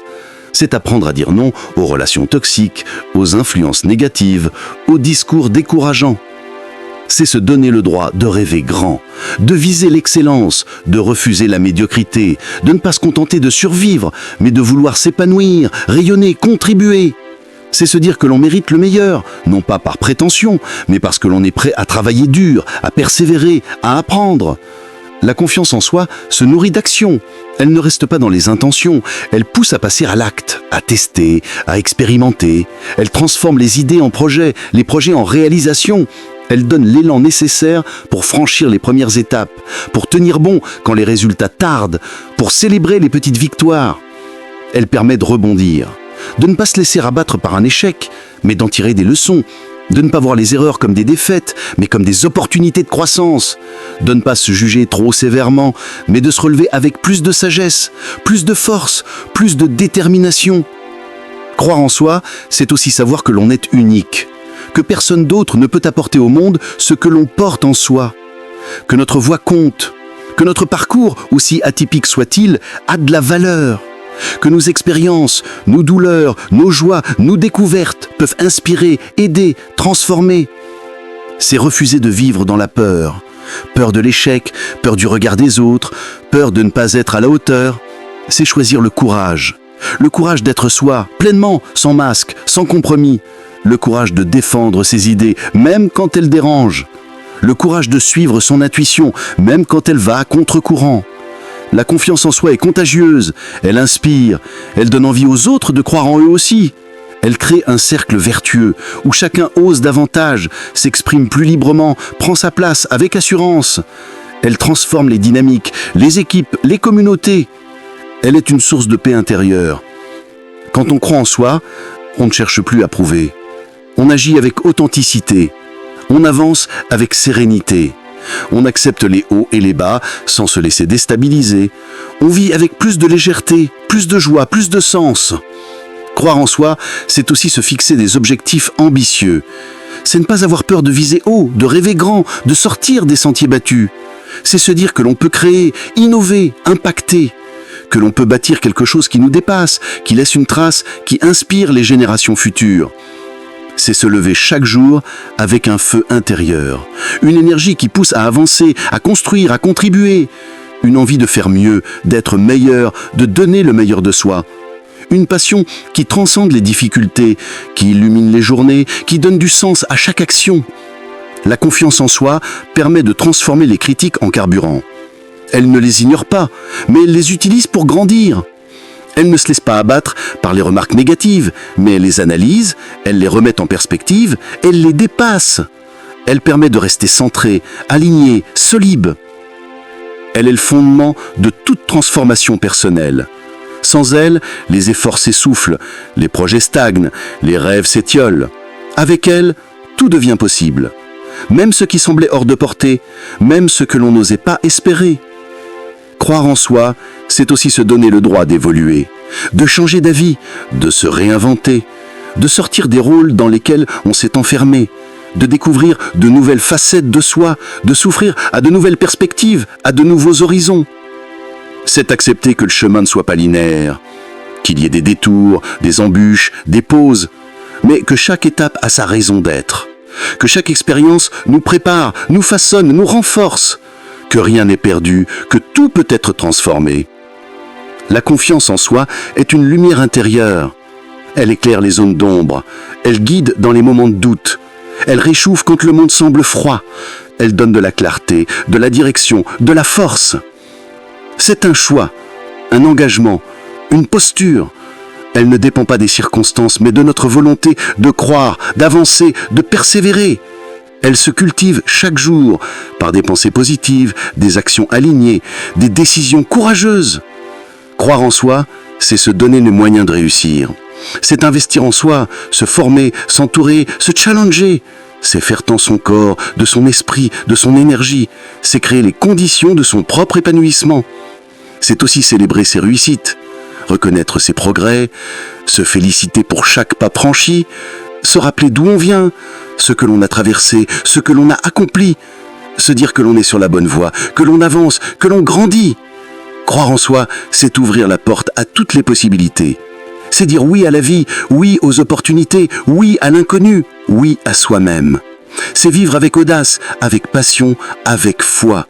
C'est apprendre à dire non aux relations toxiques, aux influences négatives, aux discours décourageants. C'est se donner le droit de rêver grand, de viser l'excellence, de refuser la médiocrité, de ne pas se contenter de survivre, mais de vouloir s'épanouir, rayonner, contribuer. C'est se dire que l'on mérite le meilleur, non pas par prétention, mais parce que l'on est prêt à travailler dur, à persévérer, à apprendre. La confiance en soi se nourrit d'action. Elle ne reste pas dans les intentions, elle pousse à passer à l'acte, à tester, à expérimenter. Elle transforme les idées en projets, les projets en réalisation. Elle donne l'élan nécessaire pour franchir les premières étapes, pour tenir bon quand les résultats tardent, pour célébrer les petites victoires. Elle permet de rebondir, de ne pas se laisser abattre par un échec, mais d'en tirer des leçons, de ne pas voir les erreurs comme des défaites, mais comme des opportunités de croissance, de ne pas se juger trop sévèrement, mais de se relever avec plus de sagesse, plus de force, plus de détermination. Croire en soi, c'est aussi savoir que l'on est unique, que personne d'autre ne peut apporter au monde ce que l'on porte en soi, que notre voix compte, que notre parcours, aussi atypique soit-il, a de la valeur, que nos expériences, nos douleurs, nos joies, nos découvertes peuvent inspirer, aider, transformer. C'est refuser de vivre dans la peur. Peur de l'échec, peur du regard des autres, peur de ne pas être à la hauteur. C'est choisir le courage d'être soi, pleinement, sans masque, sans compromis. Le courage de défendre ses idées, même quand elles dérangent. Le courage de suivre son intuition, même quand elle va à contre-courant. La confiance en soi est contagieuse, elle inspire, elle donne envie aux autres de croire en eux aussi. Elle crée un cercle vertueux où chacun ose davantage, s'exprime plus librement, prend sa place avec assurance. Elle transforme les dynamiques, les équipes, les communautés. Elle est une source de paix intérieure. Quand on croit en soi, on ne cherche plus à prouver. On agit avec authenticité. On avance avec sérénité. On accepte les hauts et les bas sans se laisser déstabiliser. On vit avec plus de légèreté, plus de joie, plus de sens. Croire en soi, c'est aussi se fixer des objectifs ambitieux. C'est ne pas avoir peur de viser haut, de rêver grand, de sortir des sentiers battus. C'est se dire que l'on peut créer, innover, impacter, que l'on peut bâtir quelque chose qui nous dépasse, qui laisse une trace, qui inspire les générations futures. C'est se lever chaque jour avec un feu intérieur, une énergie qui pousse à avancer, à construire, à contribuer, une envie de faire mieux, d'être meilleur, de donner le meilleur de soi. Une passion qui transcende les difficultés, qui illumine les journées, qui donne du sens à chaque action. La confiance en soi permet de transformer les critiques en carburant. Elle ne les ignore pas, mais elle les utilise pour grandir. Elle ne se laisse pas abattre par les remarques négatives, mais elle les analyse, elle les remet en perspective, elle les dépasse. Elle permet de rester centrée, alignée, solide. Elle est le fondement de toute transformation personnelle. Sans elle, les efforts s'essoufflent, les projets stagnent, les rêves s'étiolent. Avec elle, tout devient possible. Même ce qui semblait hors de portée, même ce que l'on n'osait pas espérer. Croire en soi, c'est aussi se donner le droit d'évoluer, de changer d'avis, de se réinventer, de sortir des rôles dans lesquels on s'est enfermé, de découvrir de nouvelles facettes de soi, de s'ouvrir à de nouvelles perspectives, à de nouveaux horizons. C'est accepter que le chemin ne soit pas linéaire, qu'il y ait des détours, des embûches, des pauses, mais que chaque étape a sa raison d'être, que chaque expérience nous prépare, nous façonne, nous renforce, que rien n'est perdu, que tout peut être transformé. La confiance en soi est une lumière intérieure. Elle éclaire les zones d'ombre, elle guide dans les moments de doute, elle réchauffe quand le monde semble froid, elle donne de la clarté, de la direction, de la force. C'est un choix, un engagement, une posture. Elle ne dépend pas des circonstances, mais de notre volonté de croire, d'avancer, de persévérer. Elle se cultive chaque jour par des pensées positives, des actions alignées, des décisions courageuses. Croire en soi, c'est se donner les moyens de réussir. C'est investir en soi, se former, s'entourer, se challenger. C'est faire tant son corps, de son esprit, de son énergie. C'est créer les conditions de son propre épanouissement. C'est aussi célébrer ses réussites, reconnaître ses progrès, se féliciter pour chaque pas franchi, se rappeler d'où on vient, ce que l'on a traversé, ce que l'on a accompli, se dire que l'on est sur la bonne voie, que l'on avance, que l'on grandit. Croire en soi, c'est ouvrir la porte à toutes les possibilités. C'est dire oui à la vie, oui aux opportunités, oui à l'inconnu, oui à soi-même. C'est vivre avec audace, avec passion, avec foi.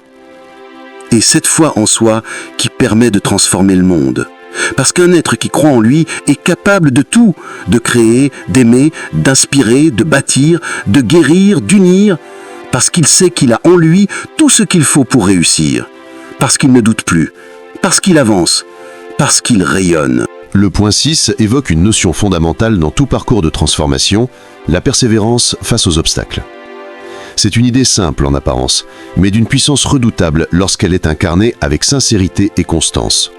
Et cette foi en soi qui permet de transformer le monde. Parce qu'un être qui croit en lui est capable de tout, de créer, d'aimer, d'inspirer, de bâtir, de guérir, d'unir, parce qu'il sait qu'il a en lui tout ce qu'il faut pour réussir, parce qu'il ne doute plus, parce qu'il avance, parce qu'il rayonne. Le point 6 évoque une notion fondamentale dans tout parcours de transformation, la persévérance face aux obstacles. C'est une idée simple en apparence, mais d'une puissance redoutable lorsqu'elle est incarnée avec sincérité et constance.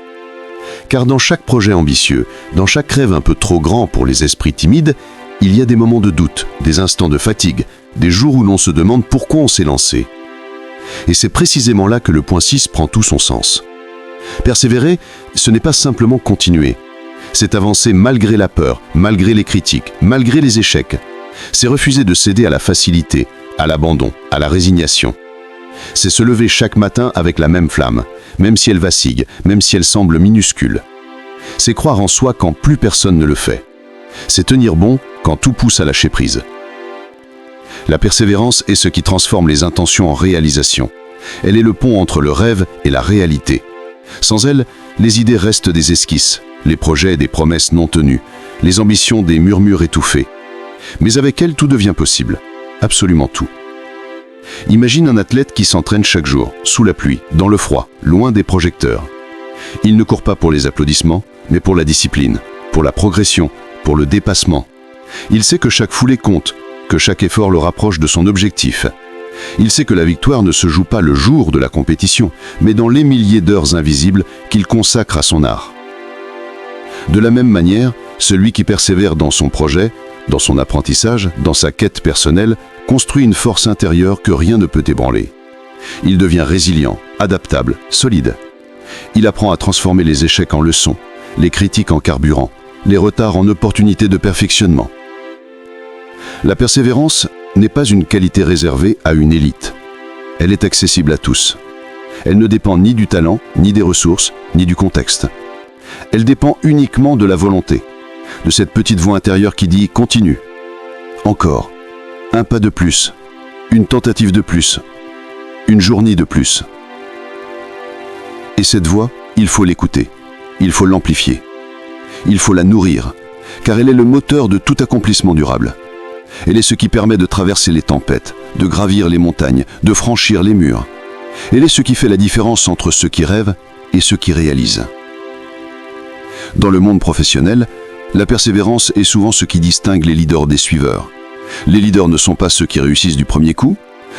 Car dans chaque projet ambitieux, dans chaque rêve un peu trop grand pour les esprits timides, il y a des moments de doute, des instants de fatigue, des jours où l'on se demande pourquoi on s'est lancé. Et c'est précisément là que le point 6 prend tout son sens. Persévérer, ce n'est pas simplement continuer. C'est avancer malgré la peur, malgré les critiques, malgré les échecs. C'est refuser de céder à la facilité, à l'abandon, à la résignation. C'est se lever chaque matin avec la même flamme, même si elle vacille, même si elle semble minuscule. C'est croire en soi quand plus personne ne le fait. C'est tenir bon quand tout pousse à lâcher prise. La persévérance est ce qui transforme les intentions en réalisation. Elle est le pont entre le rêve et la réalité. Sans elle, les idées restent des esquisses, les projets des promesses non tenues, les ambitions des murmures étouffés. Mais avec elle, tout devient possible. Absolument tout. Imagine un athlète qui s'entraîne chaque jour, sous la pluie, dans le froid, loin des projecteurs. Il ne court pas pour les applaudissements, mais pour la discipline, pour la progression, pour le dépassement. Il sait que chaque foulée compte, que chaque effort le rapproche de son objectif. Il sait que la victoire ne se joue pas le jour de la compétition, mais dans les milliers d'heures invisibles qu'il consacre à son art. De la même manière, celui qui persévère dans son projet, dans son apprentissage, dans sa quête personnelle, construit une force intérieure que rien ne peut ébranler. Il devient résilient, adaptable, solide. Il apprend à transformer les échecs en leçons, les critiques en carburant, les retards en opportunités de perfectionnement. La persévérance, n'est pas une qualité réservée à une élite. Elle est accessible à tous. Elle ne dépend ni du talent, ni des ressources, ni du contexte. Elle dépend uniquement de la volonté, de cette petite voix intérieure qui dit « continue ». Encore, un pas de plus, une tentative de plus, une journée de plus. Et cette voix, il faut l'écouter, il faut l'amplifier, il faut la nourrir, car elle est le moteur de tout accomplissement durable. Elle est ce qui permet de traverser les tempêtes, de gravir les montagnes, de franchir les murs. Elle est ce qui fait la différence entre ceux qui rêvent et ceux qui réalisent. Dans le monde professionnel, la persévérance est souvent ce qui distingue les leaders des suiveurs. Les leaders ne sont pas ceux qui réussissent du premier coup,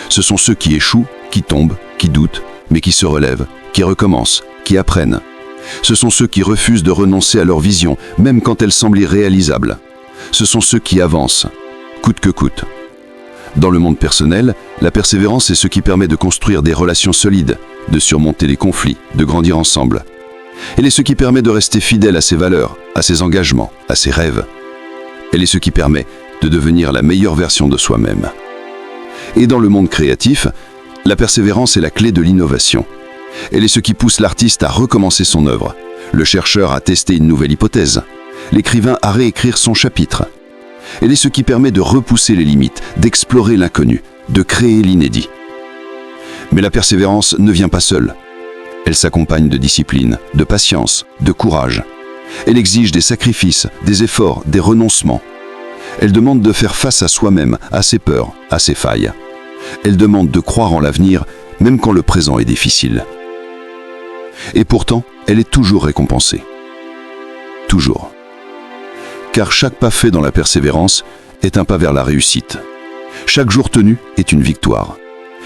ce sont ceux qui échouent, qui tombent, qui doutent, mais qui se relèvent, qui recommencent, qui apprennent. Ce sont ceux qui refusent de renoncer à leur vision, même quand elle semble irréalisable. Ce sont ceux qui avancent, coûte que coûte. Dans le monde personnel, la persévérance est ce qui permet de construire des relations solides, de surmonter les conflits, de grandir ensemble. Elle est ce qui permet de rester fidèle à ses valeurs, à ses engagements, à ses rêves. Elle est ce qui permet de devenir la meilleure version de soi-même. Et dans le monde créatif, la persévérance est la clé de l'innovation. Elle est ce qui pousse l'artiste à recommencer son œuvre, le chercheur à tester une nouvelle hypothèse, l'écrivain à réécrire son chapitre. Elle est ce qui permet de repousser les limites, d'explorer l'inconnu, de créer l'inédit. Mais la persévérance ne vient pas seule. Elle s'accompagne de discipline, de patience, de courage. Elle exige des sacrifices, des efforts, des renoncements. Elle demande de faire face à soi-même, à ses peurs, à ses failles. Elle demande de croire en l'avenir, même quand le présent est difficile. Et pourtant, elle est toujours récompensée. Toujours. Car chaque pas fait dans la persévérance est un pas vers la réussite. Chaque jour tenu est une victoire.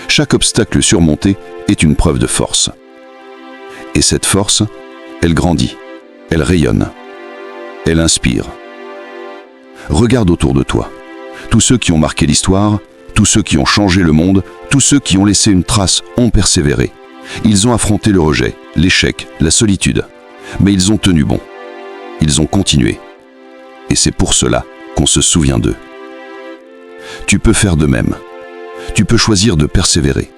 Chaque obstacle surmonté est une preuve de force. Et cette force, elle grandit, elle rayonne, elle inspire. Regarde autour de toi. Tous ceux qui ont marqué l'histoire, tous ceux qui ont changé le monde, tous ceux qui ont laissé une trace ont persévéré. Ils ont affronté le rejet, l'échec, la solitude. Mais ils ont tenu bon. Ils ont continué. Et c'est pour cela qu'on se souvient d'eux. Tu peux faire de même. Tu peux choisir de persévérer.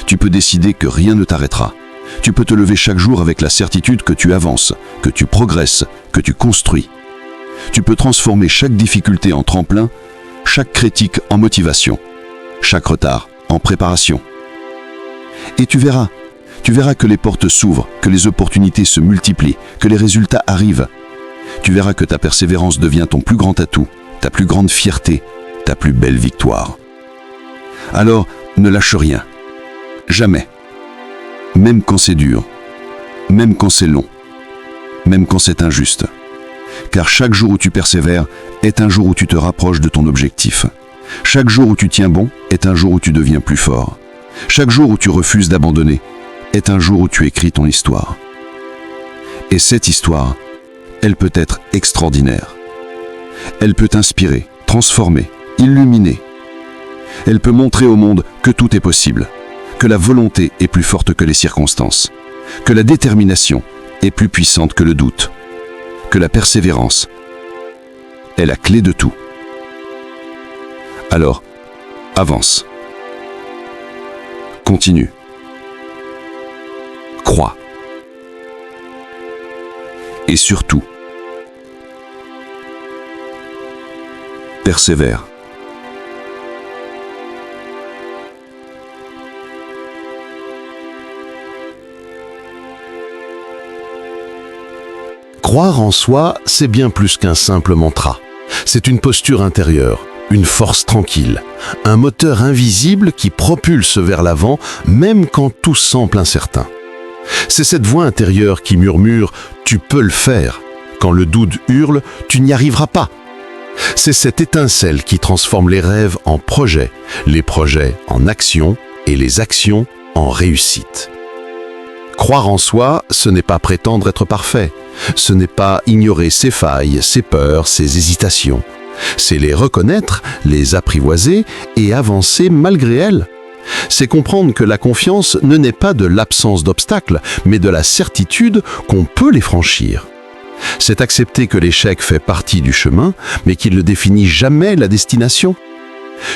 Tu peux décider que rien ne t'arrêtera. Tu peux te lever chaque jour avec la certitude que tu avances, que tu progresses, que tu construis. Tu peux transformer chaque difficulté en tremplin, chaque critique en motivation, chaque retard en préparation. Et tu verras que les portes s'ouvrent, que les opportunités se multiplient, que les résultats arrivent. Tu verras que ta persévérance devient ton plus grand atout, ta plus grande fierté, ta plus belle victoire. Alors, ne lâche rien. Jamais. Même quand c'est dur. Même quand c'est long. Même quand c'est injuste. Car chaque jour où tu persévères est un jour où tu te rapproches de ton objectif. Chaque jour où tu tiens bon est un jour où tu deviens plus fort. Chaque jour où tu refuses d'abandonner est un jour où tu écris ton histoire. Et cette histoire, elle peut être extraordinaire. Elle peut inspirer, transformer, illuminer. Elle peut montrer au monde que tout est possible, que la volonté est plus forte que les circonstances, que la détermination est plus puissante que le doute, que la persévérance est la clé de tout. Alors, avance. Continue. Crois. Et surtout, persévère. Croire en soi, c'est bien plus qu'un simple mantra. C'est une posture intérieure, une force tranquille, un moteur invisible qui propulse vers l'avant même quand tout semble incertain. C'est cette voix intérieure qui murmure « tu peux le faire ». Quand le doute hurle « tu n'y arriveras pas ». C'est cette étincelle qui transforme les rêves en projets, les projets en actions et les actions en réussite. Croire en soi, ce n'est pas prétendre être parfait. Ce n'est pas ignorer ses failles, ses peurs, ses hésitations. C'est les reconnaître, les apprivoiser et avancer malgré elles. C'est comprendre que la confiance ne naît pas de l'absence d'obstacles, mais de la certitude qu'on peut les franchir. C'est accepter que l'échec fait partie du chemin, mais qu'il ne définit jamais la destination.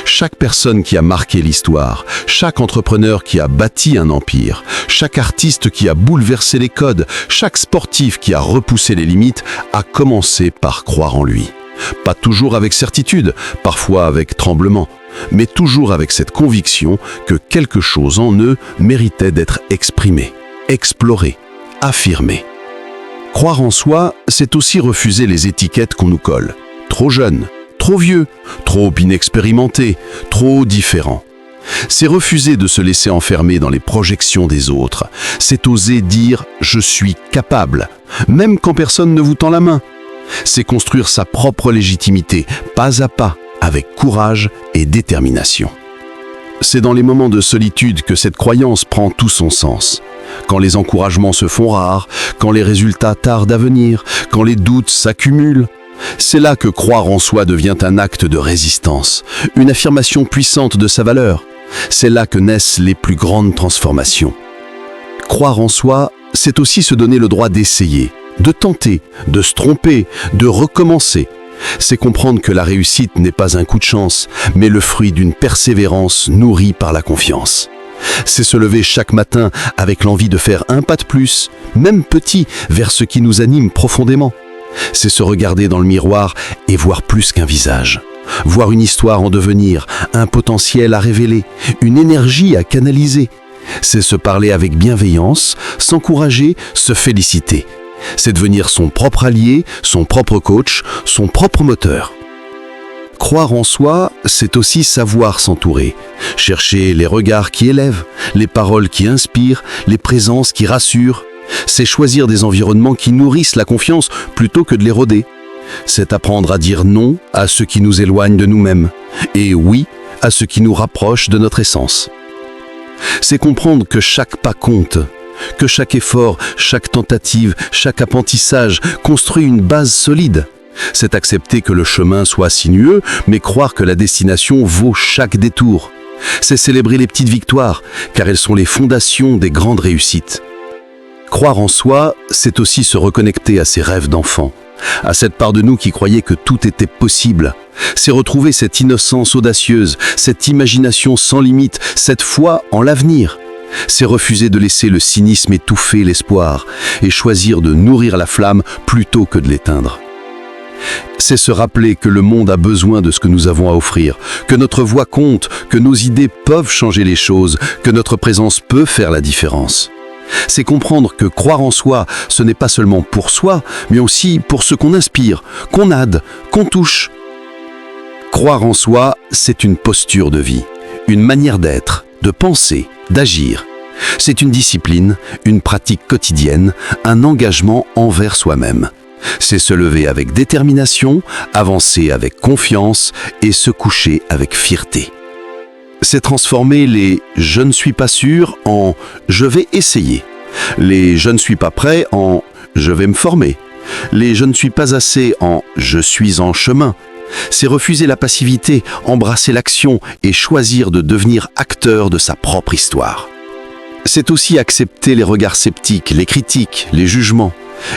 Chaque personne qui a marqué l'histoire, chaque entrepreneur qui a bâti un empire, chaque artiste qui a bouleversé les codes, chaque sportif qui a repoussé les limites a commencé par croire en lui. Pas toujours avec certitude, parfois avec tremblement, mais toujours avec cette conviction que quelque chose en eux méritait d'être exprimé, exploré, affirmé. Croire en soi, c'est aussi refuser les étiquettes qu'on nous colle. Trop jeune, trop vieux, trop inexpérimenté, trop différent. C'est refuser de se laisser enfermer dans les projections des autres. C'est oser dire « je suis capable », même quand personne ne vous tend la main. C'est construire sa propre légitimité, pas à pas, avec courage et détermination. C'est dans les moments de solitude que cette croyance prend tout son sens. Quand les encouragements se font rares, quand les résultats tardent à venir, quand les doutes s'accumulent, c'est là que croire en soi devient un acte de résistance, une affirmation puissante de sa valeur. C'est là que naissent les plus grandes transformations. Croire en soi, c'est aussi se donner le droit d'essayer, de tenter, de se tromper, de recommencer. C'est comprendre que la réussite n'est pas un coup de chance, mais le fruit d'une persévérance nourrie par la confiance. C'est se lever chaque matin avec l'envie de faire un pas de plus, même petit, vers ce qui nous anime profondément. C'est se regarder dans le miroir et voir plus qu'un visage. Voir une histoire en devenir, un potentiel à révéler, une énergie à canaliser. C'est se parler avec bienveillance, s'encourager, se féliciter. C'est devenir son propre allié, son propre coach, son propre moteur. Croire en soi, c'est aussi savoir s'entourer. Chercher les regards qui élèvent, les paroles qui inspirent, les présences qui rassurent. C'est choisir des environnements qui nourrissent la confiance plutôt que de l'éroder. C'est apprendre à dire non à ce qui nous éloigne de nous-mêmes et oui à ce qui nous rapproche de notre essence. C'est comprendre que chaque pas compte, que chaque effort, chaque tentative, chaque apprentissage construit une base solide. C'est accepter que le chemin soit sinueux, mais croire que la destination vaut chaque détour. C'est célébrer les petites victoires, car elles sont les fondations des grandes réussites. Croire en soi, c'est aussi se reconnecter à ses rêves d'enfant, à cette part de nous qui croyait que tout était possible. C'est retrouver cette innocence audacieuse, cette imagination sans limite, cette foi en l'avenir. C'est refuser de laisser le cynisme étouffer l'espoir et choisir de nourrir la flamme plutôt que de l'éteindre. C'est se rappeler que le monde a besoin de ce que nous avons à offrir, que notre voix compte, que nos idées peuvent changer les choses, que notre présence peut faire la différence. C'est comprendre que croire en soi, ce n'est pas seulement pour soi, mais aussi pour ce qu'on inspire, qu'on aide, qu'on touche. Croire en soi, c'est une posture de vie, une manière d'être, de penser, d'agir. C'est une discipline, une pratique quotidienne, un engagement envers soi-même. C'est se lever avec détermination, avancer avec confiance et se coucher avec fierté. C'est transformer les « je ne suis pas sûr » en « je vais essayer », les « je ne suis pas prêt » en « je vais me former », les « je ne suis pas assez » en « je suis en chemin ». C'est refuser la passivité, embrasser l'action et choisir de devenir acteur de sa propre histoire. C'est aussi accepter les regards sceptiques, les critiques, les jugements,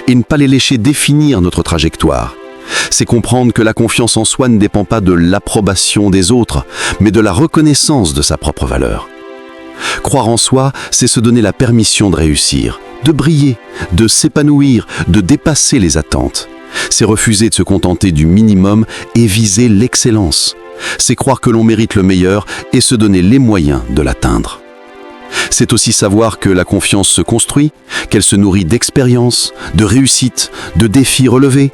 et ne pas les laisser définir notre trajectoire. C'est comprendre que la confiance en soi ne dépend pas de l'approbation des autres, mais de la reconnaissance de sa propre valeur. Croire en soi, c'est se donner la permission de réussir, de briller, de s'épanouir, de dépasser les attentes. C'est refuser de se contenter du minimum et viser l'excellence. C'est croire que l'on mérite le meilleur et se donner les moyens de l'atteindre. C'est aussi savoir que la confiance se construit, qu'elle se nourrit d'expériences, de réussites, de défis relevés,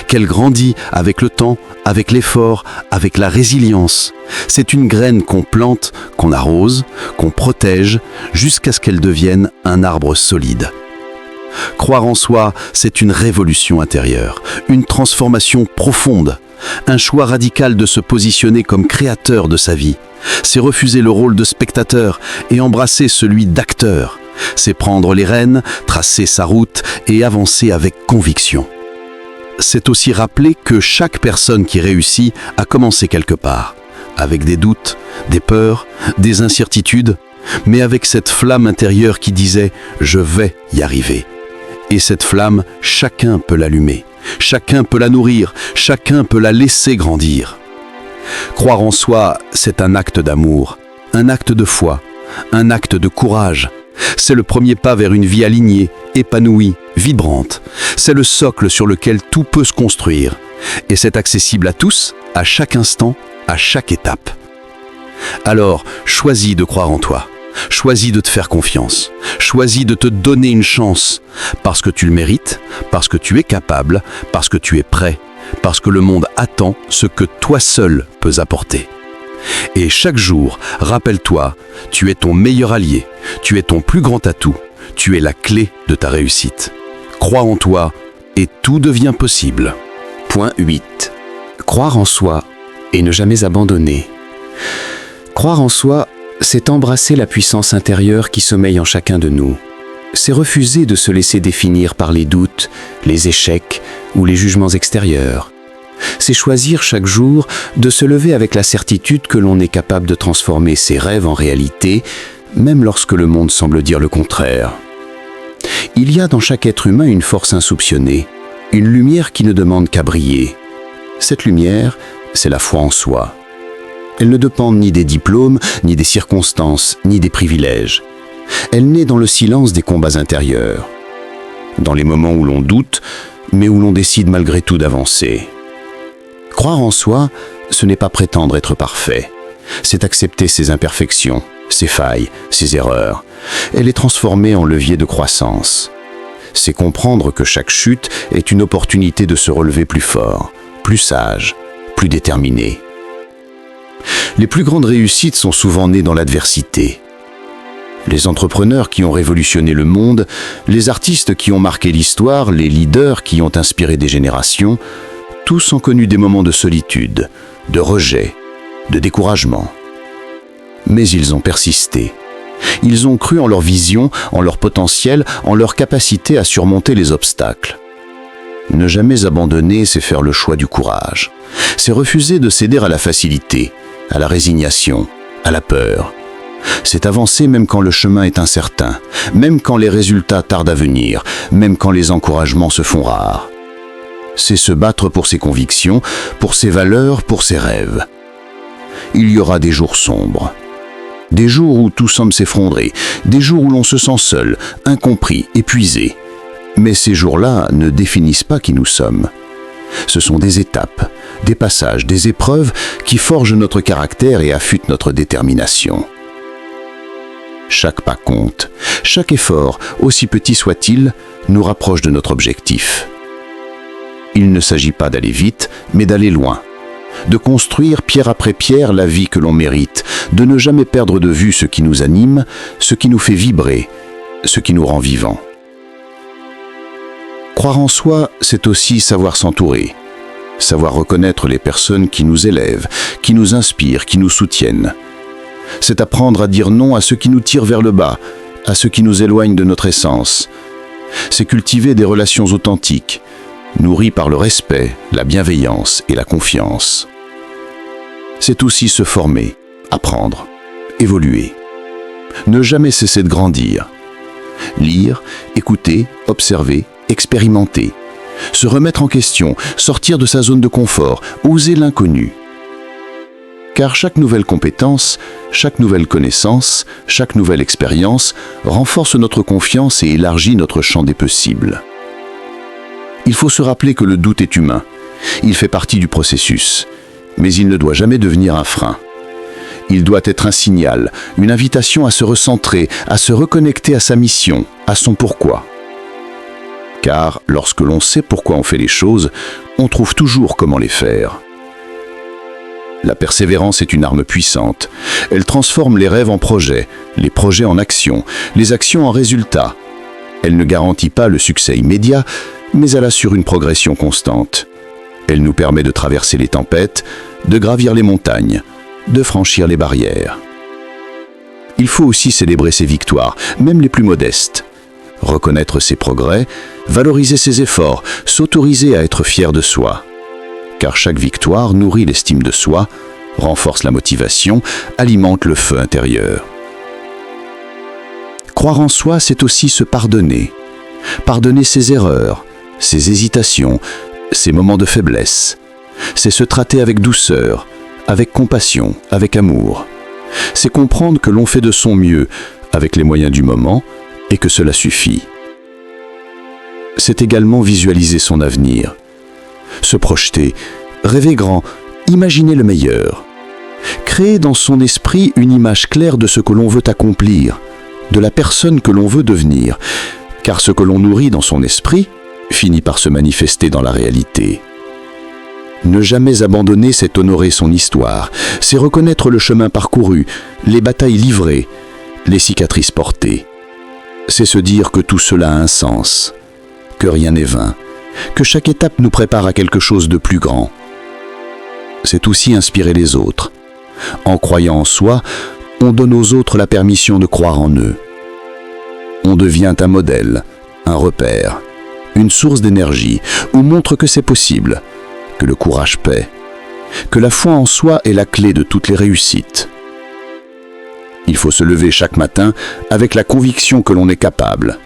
qu'elle grandit avec le temps, avec l'effort, avec la résilience. C'est une graine qu'on plante, qu'on arrose, qu'on protège, jusqu'à ce qu'elle devienne un arbre solide. Croire en soi, c'est une révolution intérieure, une transformation profonde, un choix radical de se positionner comme créateur de sa vie. C'est refuser le rôle de spectateur et embrasser celui d'acteur. C'est prendre les rênes, tracer sa route et avancer avec conviction. C'est aussi rappeler que chaque personne qui réussit a commencé quelque part, avec des doutes, des peurs, des incertitudes, mais avec cette flamme intérieure qui disait « je vais y arriver ». Et cette flamme, chacun peut l'allumer, chacun peut la nourrir, chacun peut la laisser grandir. Croire en soi, c'est un acte d'amour, un acte de foi, un acte de courage. C'est le premier pas vers une vie alignée, épanouie, vibrante. C'est le socle sur lequel tout peut se construire. Et c'est accessible à tous, à chaque instant, à chaque étape. Alors, choisis de croire en toi. Choisis de te faire confiance. Choisis de te donner une chance. Parce que tu le mérites, parce que tu es capable, parce que tu es prêt, parce que le monde attend ce que toi seul peux apporter. Et chaque jour, rappelle-toi, tu es ton meilleur allié, tu es ton plus grand atout, tu es la clé de ta réussite. Crois en toi et tout devient possible. Point 8. Croire en soi et ne jamais abandonner. Croire en soi, c'est embrasser la puissance intérieure qui sommeille en chacun de nous. C'est refuser de se laisser définir par les doutes, les échecs ou les jugements extérieurs. C'est choisir chaque jour de se lever avec la certitude que l'on est capable de transformer ses rêves en réalité, même lorsque le monde semble dire le contraire. Il y a dans chaque être humain une force insoupçonnée, une lumière qui ne demande qu'à briller. Cette lumière, c'est la foi en soi. Elle ne dépend ni des diplômes, ni des circonstances, ni des privilèges. Elle naît dans le silence des combats intérieurs, dans les moments où l'on doute, mais où l'on décide malgré tout d'avancer. Croire en soi, ce n'est pas prétendre être parfait. C'est accepter ses imperfections, ses failles, ses erreurs, et les transformer en levier de croissance. C'est comprendre que chaque chute est une opportunité de se relever plus fort, plus sage, plus déterminé. Les plus grandes réussites sont souvent nées dans l'adversité. Les entrepreneurs qui ont révolutionné le monde, les artistes qui ont marqué l'histoire, les leaders qui ont inspiré des générations, tous ont connu des moments de solitude, de rejet, de découragement. Mais ils ont persisté. Ils ont cru en leur vision, en leur potentiel, en leur capacité à surmonter les obstacles. Ne jamais abandonner, c'est faire le choix du courage. C'est refuser de céder à la facilité, à la résignation, à la peur. C'est avancer même quand le chemin est incertain, même quand les résultats tardent à venir, même quand les encouragements se font rares. C'est se battre pour ses convictions, pour ses valeurs, pour ses rêves. Il y aura des jours sombres, des jours où tout semble s'effondrer, des jours où l'on se sent seul, incompris, épuisé. Mais ces jours-là ne définissent pas qui nous sommes. Ce sont des étapes, des passages, des épreuves qui forgent notre caractère et affûtent notre détermination. Chaque pas compte, chaque effort, aussi petit soit-il, nous rapproche de notre objectif. Il ne s'agit pas d'aller vite, mais d'aller loin. De construire pierre après pierre la vie que l'on mérite, de ne jamais perdre de vue ce qui nous anime, ce qui nous fait vibrer, ce qui nous rend vivants. Croire en soi, c'est aussi savoir s'entourer, savoir reconnaître les personnes qui nous élèvent, qui nous inspirent, qui nous soutiennent. C'est apprendre à dire non à ceux qui nous tirent vers le bas, à ceux qui nous éloignent de notre essence. C'est cultiver des relations authentiques, nourries par le respect, la bienveillance et la confiance. C'est aussi se former, apprendre, évoluer. Ne jamais cesser de grandir. Lire, écouter, observer, expérimenter. Se remettre en question, sortir de sa zone de confort, oser l'inconnu. Car chaque nouvelle compétence, chaque nouvelle connaissance, chaque nouvelle expérience renforce notre confiance et élargit notre champ des possibles. Il faut se rappeler que le doute est humain. Il fait partie du processus. Mais il ne doit jamais devenir un frein. Il doit être un signal, une invitation à se recentrer, à se reconnecter à sa mission, à son pourquoi. Car lorsque l'on sait pourquoi on fait les choses, on trouve toujours comment les faire. La persévérance est une arme puissante. Elle transforme les rêves en projets, les projets en actions, les actions en résultats. Elle ne garantit pas le succès immédiat, mais elle assure une progression constante. Elle nous permet de traverser les tempêtes, de gravir les montagnes, de franchir les barrières. Il faut aussi célébrer ses victoires, même les plus modestes. Reconnaître ses progrès, valoriser ses efforts, s'autoriser à être fier de soi. Car chaque victoire nourrit l'estime de soi, renforce la motivation, alimente le feu intérieur. Croire en soi, c'est aussi se pardonner. Pardonner ses erreurs, ses hésitations, ses moments de faiblesse. C'est se traiter avec douceur, avec compassion, avec amour. C'est comprendre que l'on fait de son mieux avec les moyens du moment et que cela suffit. C'est également visualiser son avenir, se projeter, rêver grand, imaginer le meilleur. Créer dans son esprit une image claire de ce que l'on veut accomplir, de la personne que l'on veut devenir, car ce que l'on nourrit dans son esprit finit par se manifester dans la réalité. Ne jamais abandonner, c'est honorer son histoire, c'est reconnaître le chemin parcouru, les batailles livrées, les cicatrices portées. C'est se dire que tout cela a un sens, que rien n'est vain, que chaque étape nous prépare à quelque chose de plus grand. C'est aussi inspirer les autres. En croyant en soi, on donne aux autres la permission de croire en eux. On devient un modèle, un repère, une source d'énergie, ou montre que c'est possible, que le courage paie, que la foi en soi est la clé de toutes les réussites. Il faut se lever chaque matin avec la conviction que l'on est capable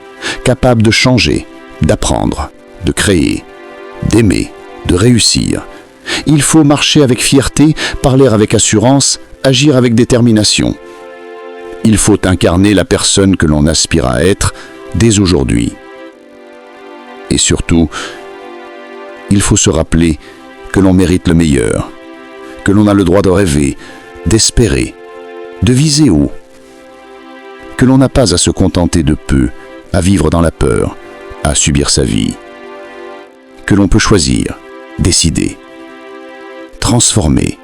de changer, d'apprendre, de créer, d'aimer, de réussir. Il faut marcher avec fierté, parler avec assurance, agir avec détermination. Il faut incarner la personne que l'on aspire à être dès aujourd'hui. Et surtout, il faut se rappeler que l'on mérite le meilleur, que l'on a le droit de rêver, d'espérer, de viser haut, que l'on n'a pas à se contenter de peu, à vivre dans la peur, à subir sa vie, que l'on peut choisir, décider, transformer.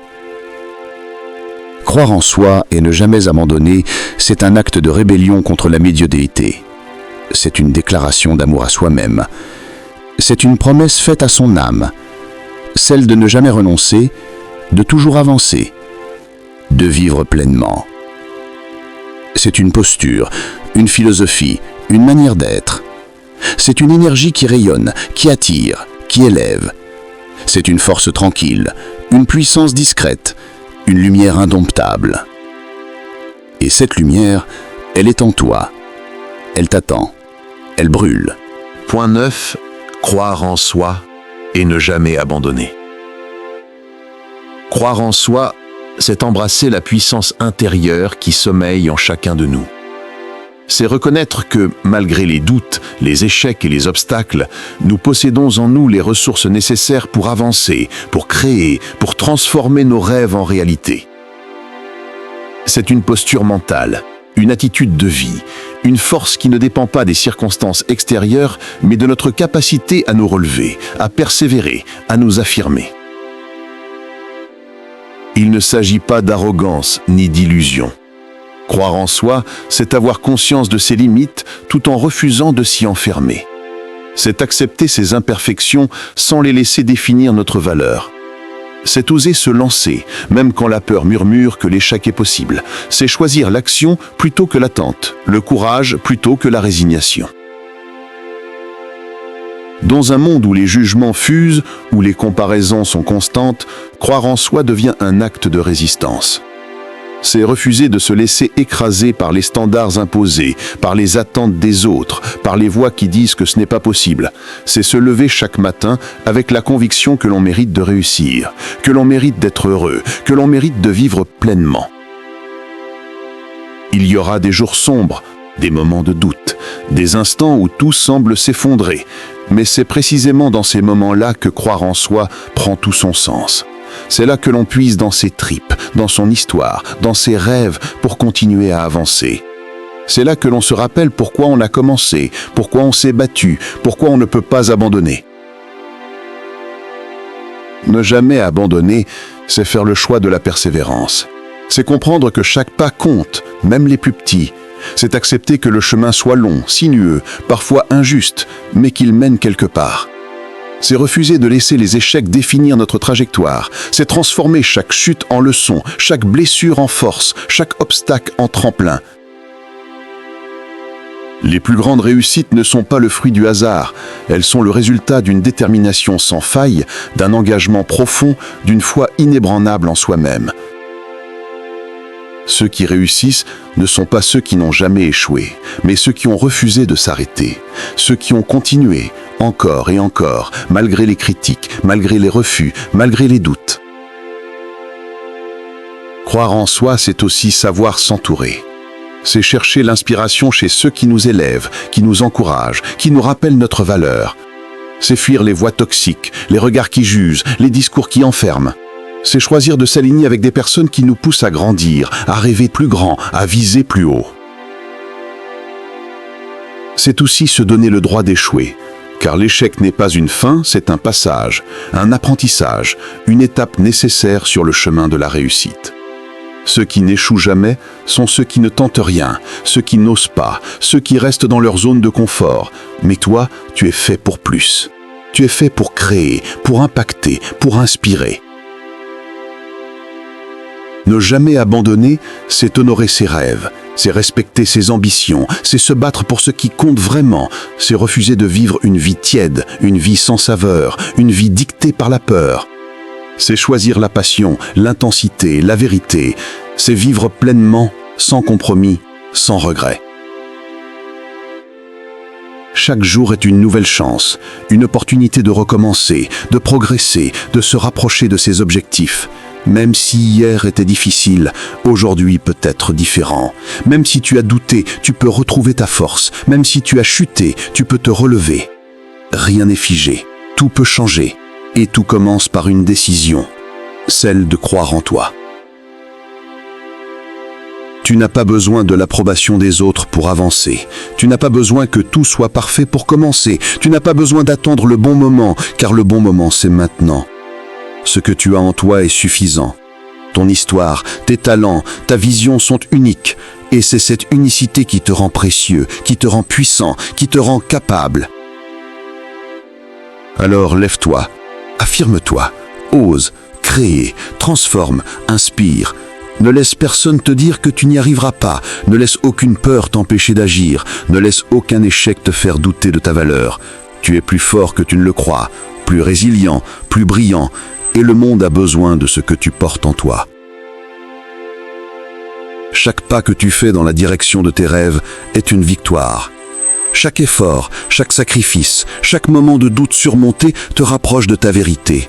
Croire en soi et ne jamais abandonner, c'est un acte de rébellion contre la médiocrité. C'est une déclaration d'amour à soi-même. C'est une promesse faite à son âme, celle de ne jamais renoncer, de toujours avancer, de vivre pleinement. C'est une posture, une philosophie, une manière d'être. C'est une énergie qui rayonne, qui attire, qui élève. C'est une force tranquille, une puissance discrète, une lumière indomptable. Et cette lumière, elle est en toi. Elle t'attend. Elle brûle. Point 9. Croire en soi et ne jamais abandonner. Croire en soi, c'est embrasser la puissance intérieure qui sommeille en chacun de nous. C'est reconnaître que, malgré les doutes, les échecs et les obstacles, nous possédons en nous les ressources nécessaires pour avancer, pour créer, pour transformer nos rêves en réalité. C'est une posture mentale, une attitude de vie, une force qui ne dépend pas des circonstances extérieures, mais de notre capacité à nous relever, à persévérer, à nous affirmer. Il ne s'agit pas d'arrogance ni d'illusion. Croire en soi, c'est avoir conscience de ses limites tout en refusant de s'y enfermer. C'est accepter ses imperfections sans les laisser définir notre valeur. C'est oser se lancer, même quand la peur murmure que l'échec est possible. C'est choisir l'action plutôt que l'attente, le courage plutôt que la résignation. Dans un monde où les jugements fusent, où les comparaisons sont constantes, croire en soi devient un acte de résistance. C'est refuser de se laisser écraser par les standards imposés, par les attentes des autres, par les voix qui disent que ce n'est pas possible. C'est se lever chaque matin avec la conviction que l'on mérite de réussir, que l'on mérite d'être heureux, que l'on mérite de vivre pleinement. Il y aura des jours sombres, des moments de doute, des instants où tout semble s'effondrer. Mais c'est précisément dans ces moments-là que croire en soi prend tout son sens. C'est là que l'on puise dans ses tripes, dans son histoire, dans ses rêves pour continuer à avancer. C'est là que l'on se rappelle pourquoi on a commencé, pourquoi on s'est battu, pourquoi on ne peut pas abandonner. Ne jamais abandonner, c'est faire le choix de la persévérance. C'est comprendre que chaque pas compte, même les plus petits. C'est accepter que le chemin soit long, sinueux, parfois injuste, mais qu'il mène quelque part. C'est refuser de laisser les échecs définir notre trajectoire. C'est transformer chaque chute en leçon, chaque blessure en force, chaque obstacle en tremplin. Les plus grandes réussites ne sont pas le fruit du hasard. Elles sont le résultat d'une détermination sans faille, d'un engagement profond, d'une foi inébranlable en soi-même. Ceux qui réussissent ne sont pas ceux qui n'ont jamais échoué, mais ceux qui ont refusé de s'arrêter, ceux qui ont continué, encore et encore, malgré les critiques, malgré les refus, malgré les doutes. Croire en soi, c'est aussi savoir s'entourer. C'est chercher l'inspiration chez ceux qui nous élèvent, qui nous encouragent, qui nous rappellent notre valeur. C'est fuir les voix toxiques, les regards qui jugent, les discours qui enferment. C'est choisir de s'aligner avec des personnes qui nous poussent à grandir, à rêver plus grand, à viser plus haut. C'est aussi se donner le droit d'échouer, car l'échec n'est pas une fin, c'est un passage, un apprentissage, une étape nécessaire sur le chemin de la réussite. Ceux qui n'échouent jamais sont ceux qui ne tentent rien, ceux qui n'osent pas, ceux qui restent dans leur zone de confort. Mais toi, tu es fait pour plus. Tu es fait pour créer, pour impacter, pour inspirer. Ne jamais abandonner, c'est honorer ses rêves, c'est respecter ses ambitions, c'est se battre pour ce qui compte vraiment, c'est refuser de vivre une vie tiède, une vie sans saveur, une vie dictée par la peur. C'est choisir la passion, l'intensité, la vérité. C'est vivre pleinement, sans compromis, sans regret. Chaque jour est une nouvelle chance, une opportunité de recommencer, de progresser, de se rapprocher de ses objectifs. Même si hier était difficile, aujourd'hui peut être différent. Même si tu as douté, tu peux retrouver ta force. Même si tu as chuté, tu peux te relever. Rien n'est figé, tout peut changer. Et tout commence par une décision, celle de croire en toi. Tu n'as pas besoin de l'approbation des autres pour avancer. Tu n'as pas besoin que tout soit parfait pour commencer. Tu n'as pas besoin d'attendre le bon moment, car le bon moment c'est maintenant. Ce que tu as en toi est suffisant. Ton histoire, tes talents, ta vision sont uniques. Et c'est cette unicité qui te rend précieux, qui te rend puissant, qui te rend capable. Alors lève-toi. Affirme-toi, ose, crée, transforme, inspire. Ne laisse personne te dire que tu n'y arriveras pas. Ne laisse aucune peur t'empêcher d'agir. Ne laisse aucun échec te faire douter de ta valeur. Tu es plus fort que tu ne le crois, plus résilient, plus brillant. Et le monde a besoin de ce que tu portes en toi. Chaque pas que tu fais dans la direction de tes rêves est une victoire. Chaque effort, chaque sacrifice, chaque moment de doute surmonté te rapproche de ta vérité.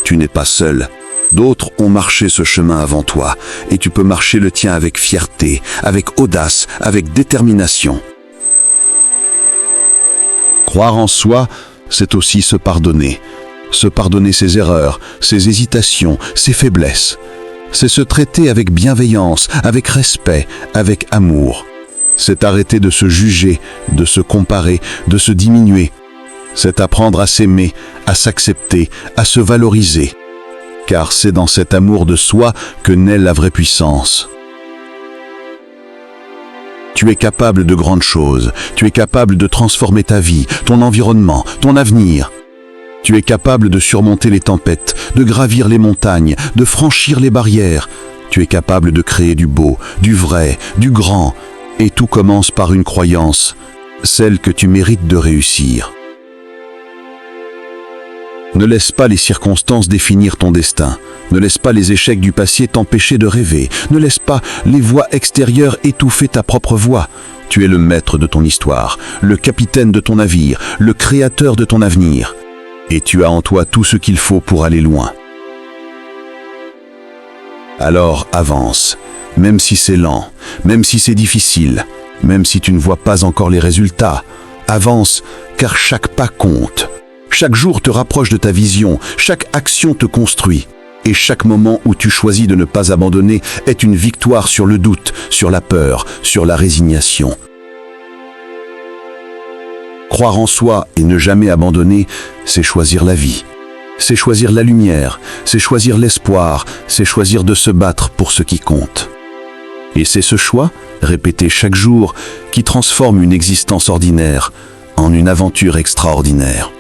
Tu n'es pas seul. D'autres ont marché ce chemin avant toi, et tu peux marcher le tien avec fierté, avec audace, avec détermination. Croire en soi, c'est aussi se pardonner. Se pardonner ses erreurs, ses hésitations, ses faiblesses. C'est se traiter avec bienveillance, avec respect, avec amour. C'est arrêter de se juger, de se comparer, de se diminuer. C'est apprendre à s'aimer, à s'accepter, à se valoriser. Car c'est dans cet amour de soi que naît la vraie puissance. Tu es capable de grandes choses. Tu es capable de transformer ta vie, ton environnement, ton avenir. Tu es capable de surmonter les tempêtes, de gravir les montagnes, de franchir les barrières. Tu es capable de créer du beau, du vrai, du grand. Et tout commence par une croyance, celle que tu mérites de réussir. Ne laisse pas les circonstances définir ton destin. Ne laisse pas les échecs du passé t'empêcher de rêver. Ne laisse pas les voix extérieures étouffer ta propre voix. Tu es le maître de ton histoire, le capitaine de ton navire, le créateur de ton avenir. Et tu as en toi tout ce qu'il faut pour aller loin. Alors avance. Même si c'est lent, même si c'est difficile, même si tu ne vois pas encore les résultats, avance, car chaque pas compte. Chaque jour te rapproche de ta vision, chaque action te construit. Et chaque moment où tu choisis de ne pas abandonner est une victoire sur le doute, sur la peur, sur la résignation. Croire en soi et ne jamais abandonner, c'est choisir la vie. C'est choisir la lumière, c'est choisir l'espoir, c'est choisir de se battre pour ce qui compte. Et c'est ce choix, répété chaque jour, qui transforme une existence ordinaire en une aventure extraordinaire.